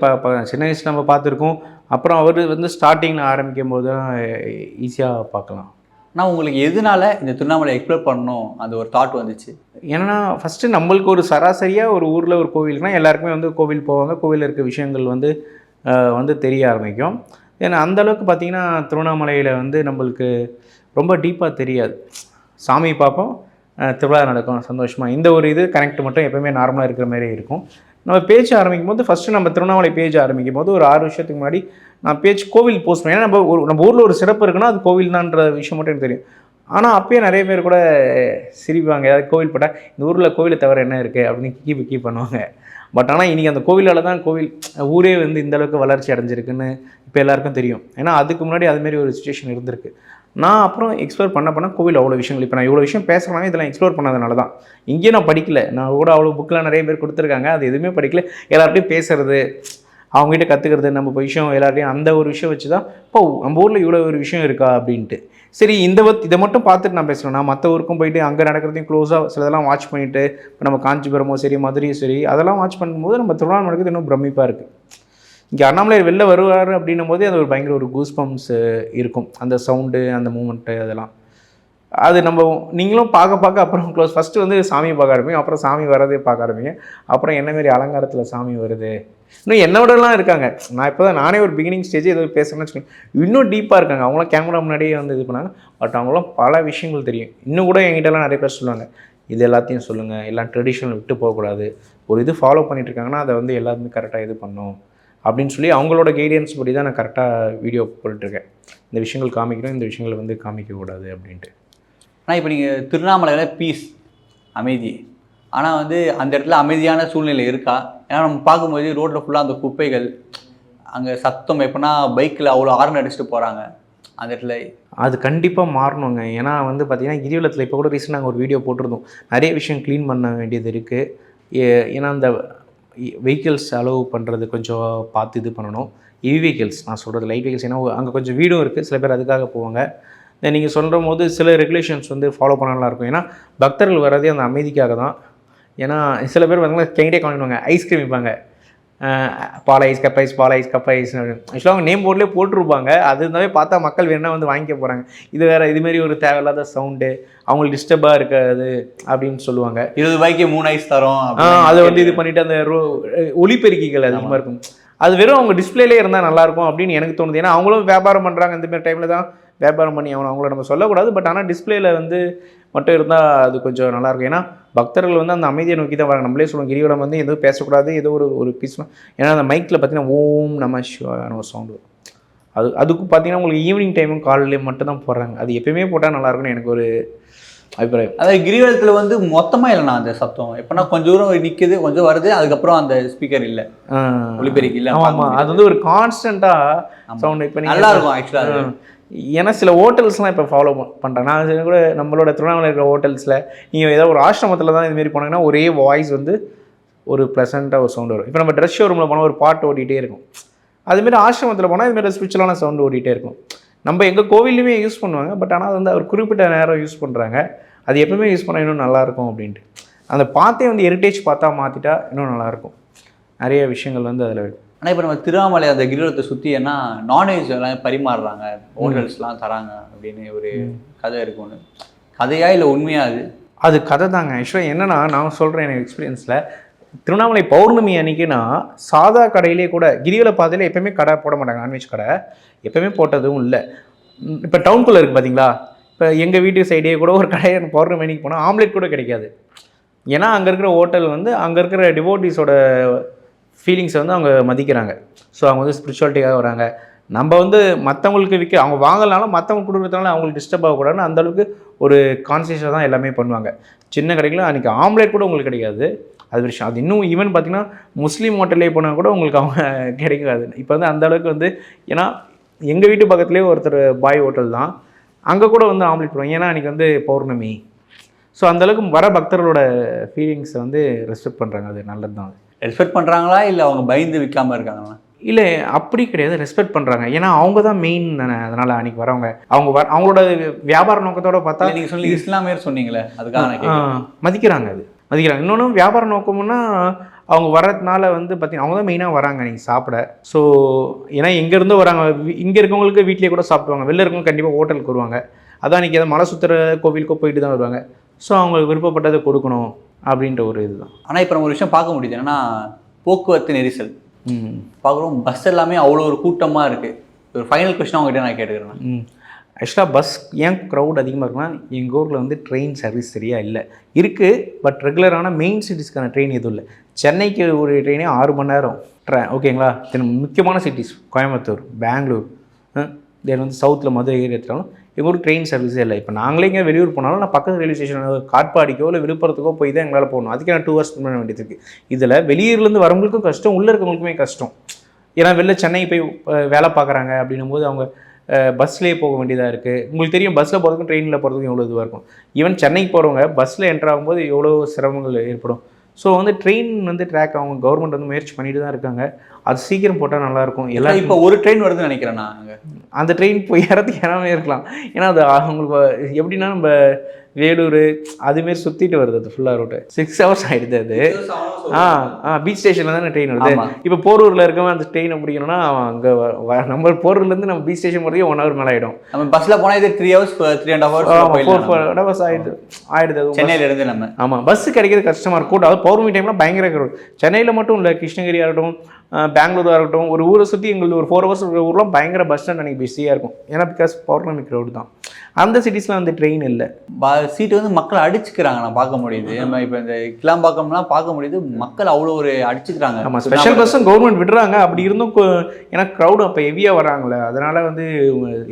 சின்ன வயசில் நம்ம பார்த்துருக்கோம். அப்புறம் அவர் வந்து ஸ்டார்டிங்கில் ஆரம்பிக்கும் போது தான் ஈஸியாக பார்க்கலாம். ஆனால் உங்களுக்கு எதனால இந்த திருவண்ணாமலை எக்ஸ்ப்ளோர் பண்ணணும் அந்த ஒரு தாட் வந்துச்சு? ஏன்னா ஃபஸ்ட்டு நம்மளுக்கு ஒரு சராசரியாக ஒரு ஊரில் ஒரு கோவிலுக்குனால் எல்லாருக்குமே வந்து கோவில் போவாங்க, கோவிலில் இருக்க விஷயங்கள் வந்து தெரிய ஆரம்பிக்கும். ஏன்னா அந்தளவுக்கு பார்த்திங்கன்னா திருவண்ணாமலையில் வந்து நம்மளுக்கு ரொம்ப டீப்பாக தெரியாது. சாமி பார்ப்போம், திருவிழா நடக்கும் சந்தோஷமாக, இந்த ஒரு இது கனெக்ட் மட்டும் எப்போயுமே நார்மலாக இருக்கிற மாதிரி இருக்கும். நம்ம பேஜ் ஆரம்பிக்கும் போது ஃபஸ்ட்டு நம்ம திருவண்ணாமலை பேஜ் ஆரம்பிக்கும் போது ஒரு 6 வருஷத்துக்கு முன்னாடி நான் பேஜ் கோவில் போஸ்ட் பண்ணேன். ஏன்னா நம்ம ஊரில் ஒரு சிறப்பு இருக்குன்னா அது கோவில் தான்ற விஷயம் மட்டும் எனக்கு தெரியும். ஆனால் அப்பயே நிறைய பேர் கூட சிரிப்பாங்க, ஏதாவது கோவில் போட்டால் இந்த ஊரில் கோவிலை தவிர என்ன இருக்குது அப்படின்னு கீப் பண்ணுவாங்க. பட் ஆனால் இன்றைக்கி அந்த கோவிலால் தான் ஊரே வந்து இந்த அளவுக்கு வளர்ச்சி அடைஞ்சிருக்குன்னு இப்போ எல்லாருக்கும் தெரியும். ஏன்னா அதுக்கு முன்னாடி அதுமாரி ஒரு சுச்சுவேஷன் இருந்திருக்கு. நான் அப்புறம் எக்ஸ்ப்ளோர் பண்ண கோவில் அவ்வளோ விஷயங்கள் இப்போ நான் இவ்வளோ விஷயம் பேசுகிறேன்னா இதெல்லாம் எக்ஸ்ப்ளோர் பண்ணதுனால தான். இங்கேயும் நான் படிக்கல, நான் கூட அவ்வளோ புக்கெலாம் நிறைய பேர் கொடுத்துருக்காங்க, அது எதுவுமே படிக்கல. எல்லார்ட்டையும் பேசுறது, அவங்ககிட்ட கற்றுக்கிறது, நம்ம விஷயம் எல்லார்ட்டையும் அந்த ஒரு விஷயம் வச்சு தான் இப்போ நம்ம ஊரில் இவ்வளோ ஒரு விஷயம் இருக்கா அப்படின்ட்டு. சரி இதை மட்டும் பார்த்துட்டு நான் பேசுகிறேன். நான் மற்ற ஊருக்கும் போயிட்டு அங்கே நடக்கிறதையும் க்ளோஸாக சிலதெல்லாம் வாட்ச் பண்ணிவிட்டு இப்போ நம்ம காஞ்சிபுரமோ சரி மதுரையும் சரி அதெல்லாம் வாட்ச் பண்ணும்போது நம்ம திருவண்ணாமலைக்கு இன்னும் பிரமிப்பாக இருக்குது. இங்கே அண்ணாமலை வெளில வருவார் அப்படின்னும் போது அது ஒரு பயங்கர ஒரு கூஸ் பம்ப்ஸ் இருக்கும், அந்த சவுண்டு அந்த மூமெண்ட்டு அதெல்லாம். அது நம்ம நீங்களும் பார்க்க அப்புறம் க்ளோஸ் ஃபஸ்ட்டு வந்து சாமியை பார்க்க ஆரம்பிங்க, அப்புறம் சாமி வரதே பார்க்க ஆரம்பிங்க, அப்புறம் என்னமாரி அலங்காரத்தில் சாமி வருது. இன்னும் என்னோடலாம் இருக்காங்க. நான் இப்போ தான் நானே ஒரு பிகினிங் ஸ்டேஜ் ஏதோ பேசுகிறேன்னு வச்சுக்கோங்க, இன்னும் டீப்பாக இருக்காங்க. அவங்களாம் கேமரா முன்னாடியே வந்து இது பண்ணாங்க, பட் அவங்களாம் பல விஷயங்கள் தெரியும். இன்னும் கூட என்கிட்டலாம் நிறைய பேர் சொல்லுவாங்க, இது எல்லாத்தையும் சொல்லுங்கள், எல்லாம் ட்ரெடிஷ்னல் விட்டு போகக்கூடாது, ஒரு இது ஃபாலோ பண்ணிகிட்டு இருக்காங்கன்னா அதை வந்து எல்லாருமே கரெக்டாக இது பண்ணணும் அப்படின்னு சொல்லி அவங்களோட கைடன்ஸ் படி தான் நான் கரெக்டாக வீடியோ போட்டுருக்கேன். இந்த விஷயங்கள் காமிக்கணும், இந்த விஷயங்கள் வந்து காமிக்கக்கூடாது அப்படின்ட்டு. ஆனால் இப்போ நீங்கள் திருவண்ணாமலையில் பீஸ் அமைதி, ஆனால் வந்து அந்த இடத்துல அமைதியான சூழ்நிலை இருக்கா? ஏன்னா நம்ம பார்க்கும்போது ரோட்டில் ஃபுல்லாக அந்த குப்பைகள், அங்கே சத்தம், எப்படின்னா பைக்கில் அவ்வளோ ஹார்ன் அடிச்சுட்டு போகிறாங்க அந்த இடத்துல. அது கண்டிப்பாக மாறணுங்க. ஏன்னா வந்து பார்த்திங்கன்னா கிரிவலத்தில் இப்போ கூட ரீசெண்டாக நாங்கள் ஒரு வீடியோ போட்டிருந்தோம், நிறைய விஷயம் க்ளீன் பண்ண வேண்டியது இருக்குது. ஏன்னா அந்த வெஹிக்கிள்ஸ் அலோவ் பண்ணுறது கொஞ்சம் பார்த்து இது பண்ணணும். வெஹிக்கிள்ஸ் நான் சொல்கிறது லைட் வெஹிக்கிள்ஸ், ஏன்னா அங்கே கொஞ்சம் வீடும் இருக்குது, சில பேர் அதுக்காக போவாங்க. நீங்கள் சொல்கிற போது சில ரெகுலேஷன்ஸ் வந்து ஃபாலோ பண்ண நல்லாயிருக்கும். ஏன்னா பக்தர்கள் வர்றதே அந்த அமைதிக்காக தான். ஏன்னா சில பேர் வந்து கைண்டே காமிடுவாங்க, ஐஸ்கிரீம் விற்பாங்க, பால் ஐஸ் கப் ஐஸ் ஆக்சுவலாக அவங்க நேம் போர்ட்லேயே போட்டிருப்பாங்க. அது இருந்தாவே பார்த்தா மக்கள் வேணால் வந்து வாங்கிக்க போகிறாங்க. இது வேறு இதுமாரி ஒரு தேவையில்லாத சவுண்டு, அவங்களுக்கு டிஸ்டர்பாக இருக்காது அப்படின்னு சொல்லுவாங்க. 20 ரூபாய்க்கு 3 ஐஸ் தரோம், அதை வந்து இது பண்ணிவிட்டு அந்த ஒலிபெருக்கிகள் அதிகமாக இருக்கும், அது வெறும் அவங்க டிஸ்பிளேலே இருந்தால் நல்லாயிருக்கும் அப்படின்னு எனக்கு தோணுது. ஏன்னா அவங்களும் வியாபாரம் பண்ணுறாங்க, இந்தமாரி டைமில் தான் வியாபாரம் பண்ணி அவங்கள நம்ம சொல்லக்கூடாது. பட் ஆனால் டிஸ்பிளேயில் வந்து மட்டும் இருந்தால் அது கொஞ்சம் நல்லாயிருக்கும். ஏன்னா பக்தர்கள் வந்து அந்த அமைதியை நோக்கி தான் வராங்க. நம்மளே சொல்லுவோம் கிரிவலம் வந்து எதுவும் பேசக்கூடாது, ஏதோ ஒரு பீஸ்லாம். ஏன்னா அந்த மைக்கில் பார்த்தீங்கன்னா ஓம் நம சிவாயான ஒரு சவுண்டு வரும். அதுக்கும் பார்த்தீங்கன்னா உங்களுக்கு ஈவினிங் டைமும் காலையிலேயே மட்டும் தான் போடுறாங்க. அது எப்பயுமே போட்டால் நல்லாயிருக்கும்னு எனக்கு ஒரு அபிப்பிராயம். அதாவது கிரிவலத்தில் வந்து மொத்தமாக இல்லைண்ணா அந்த சத்தம், எப்படின்னா கொஞ்சம் தூரம் நிற்குது, கொஞ்சம் வருது, அதுக்கப்புறம் அந்த ஸ்பீக்கர் இல்லை, ஒலிபெருக்கி இல்லை. ஆமாம், அது வந்து ஒரு கான்ஸ்டண்ட்டாக சவுண்டு. இப்போ நல்லா இருக்கும் ஆக்சுவலாக. ஏன்னா சில ஹோட்டல்ஸ்லாம் இப்போ ஃபாலோ பண்ணுறேன். நான் கூட நம்மளோட திருவண்ணாமலை இருக்கிற ஹோட்டல்ஸில் நீங்கள் ஏதோ ஒரு ஆசிரமத்தில் தான் இதுமாரி போனாங்கன்னா ஒரே வாய்ஸ் வந்து ஒரு ப்ளசண்ட்டாக ஒரு சவுண்டு வரும். இப்போ நம்ம ட்ரெஸ் ஷோரூமில் போனால் ஒரு பாட்டு ஓடிட்டே இருக்கும், அதுமாரி ஆசிரமத்தில் போனால் இதுமாரி ஸ்பிரிச்சுவலான சவுண்டு ஓடிட்டே இருக்கும். நம்ம எங்கள் கோவில்லையுமே யூஸ் பண்ணுவாங்க, பட் ஆனால் அது வந்து ஒரு குறிப்பிட்ட நேரம் யூஸ் பண்ணுறாங்க. அது எப்பவுமே யூஸ் பண்ணால் இன்னும் நல்லாயிருக்கும் அப்படின்ட்டு அந்த பாத்தே வந்து ஹெரிட்டேஜ் பார்த்தா மாற்றிட்டா இன்னும் நல்லாயிருக்கும். நிறைய விஷயங்கள் வந்து அதில் இருக்கும். ஆனால் இப்போ நம்ம திருவண்ணாமலை அந்த கிரிவலத்தை சுற்றி என்ன நான்வெஜ் எல்லாம் பரிமாறுறாங்க, ஹோட்டல்ஸ்லாம் தராங்க அப்படின்னு ஒரு கதை இருக்கும்னு. கதையா இல்லை உண்மையா? அது கதை தாங்க. ஆக்சுவலாக என்னென்னா நான் சொல்கிறேன் எனக்கு எக்ஸ்பீரியன்ஸில், திருவண்ணாமலை பௌர்ணமி அன்றைக்கினா சாதா கடையிலே கூட கிரிவல பாதையில் எப்போயுமே கடை போட மாட்டாங்க, நான்வெஜ் கடை எப்போயுமே போட்டதும் இல்லை. இப்போ டவுனுக்குள்ளே இருக்குது பார்த்தீங்களா, இப்போ எங்கள் வீட்டு சைடே கூட ஒரு கடை பௌர்ணமி அன்றைக்கி போனால் ஆம்லேட் கூட கிடைக்காது. ஏன்னா அங்கே இருக்கிற ஹோட்டல் வந்து அங்கே இருக்கிற டிவோட்டிஸோட ஃபீலிங்ஸை வந்து அவங்க மதிக்கிறாங்க. ஸோ அவங்க வந்து ஸ்பிரிச்சுவாலிட்டியாக வராங்க. நம்ம வந்து மற்றவங்களுக்கு அவங்க வாங்கலனாலும் மற்றவங்க கொடுக்குறதுனால அவங்களுக்கு டிஸ்டர்ப் ஆகக்கூடாதுன்னு அந்தளவுக்கு ஒரு கான்சியஸாக தான் எல்லாமே பண்ணுவாங்க. சின்ன கடைகளில் அன்றைக்கி ஆம்லேட் கூட உங்களுக்கு கிடைக்காது, அது விஷயம். அது இன்னும் ஈவன் பார்த்திங்கன்னா முஸ்லீம் ஹோட்டல்லே போனால் கூட உங்களுக்கு அவங்க கிடைக்காது. இப்போ வந்து அந்தளவுக்கு வந்து, ஏன்னா எங்கள் வீட்டு பக்கத்துலேயே ஒருத்தர் பாய் ஹோட்டல் தான், அங்கே கூட வந்து ஆம்லேட் போடுவாங்க. ஏன்னா அன்றைக்கி வந்து பௌர்ணமி. ஸோ அந்தளவுக்கு வர பக்தர்களோட ஃபீலிங்ஸை வந்து ரெஸ்பெக்ட் பண்ணுறாங்க. அது நல்லது தான். ரெஸ்பெக்ட் பண்ணுறாங்களா இல்லை அவங்க பயந்து விற்காமல் இருக்காங்களா? இல்லை அப்படி கிடையாது, ரெஸ்பெக்ட் பண்ணுறாங்க. ஏன்னா அவங்க தான் மெயின் தானே. அதனால் அன்றைக்கி வரவங்க அவங்களோட வியாபார நோக்கத்தோடு பார்த்தா, நீங்கள் சொல்லி இஸ்லாமியர் சொன்னீங்களே, அதுக்காக மதிக்கிறாங்க. அது மதிக்கிறாங்க. இன்னொன்று வியாபார நோக்கம்னா அவங்க வர்றதுனால வந்து பார்த்திங்கன்னா அவங்க தான் மெயினாக வராங்க நீங்கள் சாப்பிட. ஸோ ஏன்னா எங்கேருந்தோ வராங்க, இங்கே இருக்கவங்களுக்கு வீட்லேயே கூட சாப்பிடுவாங்க, வெளில இருக்கவங்க கண்டிப்பாக ஹோட்டலுக்கு வருவாங்க. அதான் இன்றைக்கி எதாவது மலை சுற்றுற கோவிலுக்கோ போயிட்டு தான் வருவாங்க. ஸோ அவங்களுக்கு விருப்பப்பட்டதை கொடுக்கணும் அப்படின்ற ஒரு இதுதான். ஆனால் இப்போ நம்ம ஒரு விஷயம் பார்க்க முடியுது, என்னன்னா போக்குவரத்து நெரிசல் பார்க்குறோம். பஸ் எல்லாமே அவ்வளோ ஒரு கூட்டமாக இருக்குது. ஒரு ஃபைனல் கொஸ்டின் அவங்ககிட்ட நான் கேட்டுக்கிறேன். ஆக்சுவலாக பஸ் ஏன் க்ரௌட் அதிகமாக இருக்குன்னா, எங்கள் ஊரில் வந்து ட்ரெயின் சர்வீஸ் சரியாக இல்லை. இருக்குது, பட் ரெகுலரான மெயின் சிட்டிஸ்க்கான ட்ரெயின் எதுவும் இல்லை. சென்னைக்கு ஒரு ட்ரெயினே 6 மணி நேரம் ஓகேங்களா. முக்கியமான சிட்டிஸ் கோயம்புத்தூர், பெங்களூர், தென் வந்து சவுத்தில் மதுரை ஏறி எடுத்தாலும் எங்கள் ஊருக்கு ட்ரெயின் சர்வீஸே இல்லை. இப்போ நாங்களே இங்கே வெளியூர் போனாலும் நான் பக்கத்து ரயில்வே ஸ்டேஷன் காட்பாடிக்கோ இல்லை விழுப்புரத்துக்கோ போய் தான் எங்களால் போகணும். அதுக்கு நான் 2 hours பண்ண வேண்டியது இருக்குது. இதில் வெளியூர்லேருந்து வரவங்களுக்கும் கஷ்டம், உள்ளே இருக்கவங்களுக்குமே கஷ்டம். ஏன்னா வெளில சென்னை போய் வேலை பார்க்குறாங்க அப்படின்னும் போது அவங்க பஸ்லேயே போக வேண்டியதாக இருக்குது. உங்களுக்கு தெரியும் பஸ்ஸில் போகிறதுக்கும் ட்ரெயினில் போகிறதுக்கும் எவ்வளோ இதுவாக இருக்கும். ஈவன் சென்னைக்கு போகிறவங்க பஸ்ஸில் என்ட்ரு ஆகும்போது எவ்வளோ சிரமங்கள் ஏற்படும். ஸோ வந்து ட்ரெயின் வந்து ட்ராக் அவங்க கவர்மெண்ட் வந்து முயற்சி பண்ணிட்டு தான் இருக்காங்க. அது சீக்கிரம் போட்டால் நல்லாயிருக்கும். எல்லாம் இப்போ ஒரு ட்ரெயின் வருதுன்னு நினைக்கிறேன் நான் அங்கே. அந்த ட்ரெயின் போய் ஏறதுக்கு ஏறாமே இருக்கலாம். ஏன்னா அது அவங்களுக்கு எப்படின்னா நம்ம வேலூர் அதுமாரி சுற்றிட்டு வருது. அது ஃபுல்லாக ரூட்டு 6 hours ஆகிடுது. அது பீச் ஸ்டேஷனில் தானே ட்ரெயின் வருது. இப்போ போரூரில் இருக்கவன் அந்த ட்ரெயினை பிடிக்கணும்னா அவன் அங்கே நம்ம போரூர்லேருந்து நம்ம பீச் ஸ்டேஷன் போகிறதுக்கு 1 hour மேலே ஆகிடும். நம்ம பஸ்ஸில் போனால் இது 3 hours 3.5 hours 4 hours ஆகிடுது சென்னையிலேருந்து. நம்ம ஆமாம் பஸ்ஸு கிடைக்கிறது கஷ்டமாக இருக்கும். அது பௌர்ணமி டைம்லாம் பயங்கர இருக்கும். சென்னையில் மட்டும் இல்லை, கிருஷ்ணகிரியாக இருக்கட்டும், பெங்களூராக இருக்கட்டும், ஒரு ஊரை சுற்றி எங்களுக்கு ஒரு 4 hours இருக்கிற ஊர்லாம் பயங்கர பஸ் ஸ்டாண்ட் அன்றைக்கி பிஸியாக இருக்கும். ஏன்னா பிகாஸ் பௌர்ணமி க்ரௌடு தான். அந்த சிட்டிஸில் வந்து ட்ரெயின் இல்லை. சீட்டு வந்து மக்கள் அடிச்சுக்கிறாங்க, நான் பார்க்க முடியுது. நம்ம இப்போ இந்த கிளாம்பாக்கம்லாம் பார்க்க முடியுது, மக்கள் அவ்வளோ ஒரு அடிச்சுக்கிறாங்க. ஆமாம், ஸ்பெஷல் பஸ்ஸும் கவர்மெண்ட் விடுறாங்க. அப்படி இருந்தும் ஏன்னா க்ரௌடு அப்போ ஹெவியாக வராங்களே, அதனால் வந்து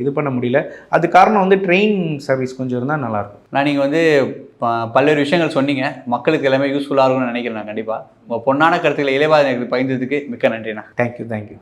இது பண்ண முடியல. அது காரணம் வந்து ட்ரெயின் சர்வீஸ் கொஞ்சம் இருந்தால் நல்லாயிருக்கும். நீங்கள் வந்து பல்வேறு விஷயங்கள் சொன்னீங்க, மக்களுக்கு எல்லாமே யூஸ்ஃபுல்லாக இருக்கும்னு நினைக்கிறேன். நான் கண்டிப்பாக உங்கள் பொன்னான கருத்துக்களை இளையவாத பகிர்ந்ததுக்கு மிக்க நன்றிண்ணா. தேங்க்யூ.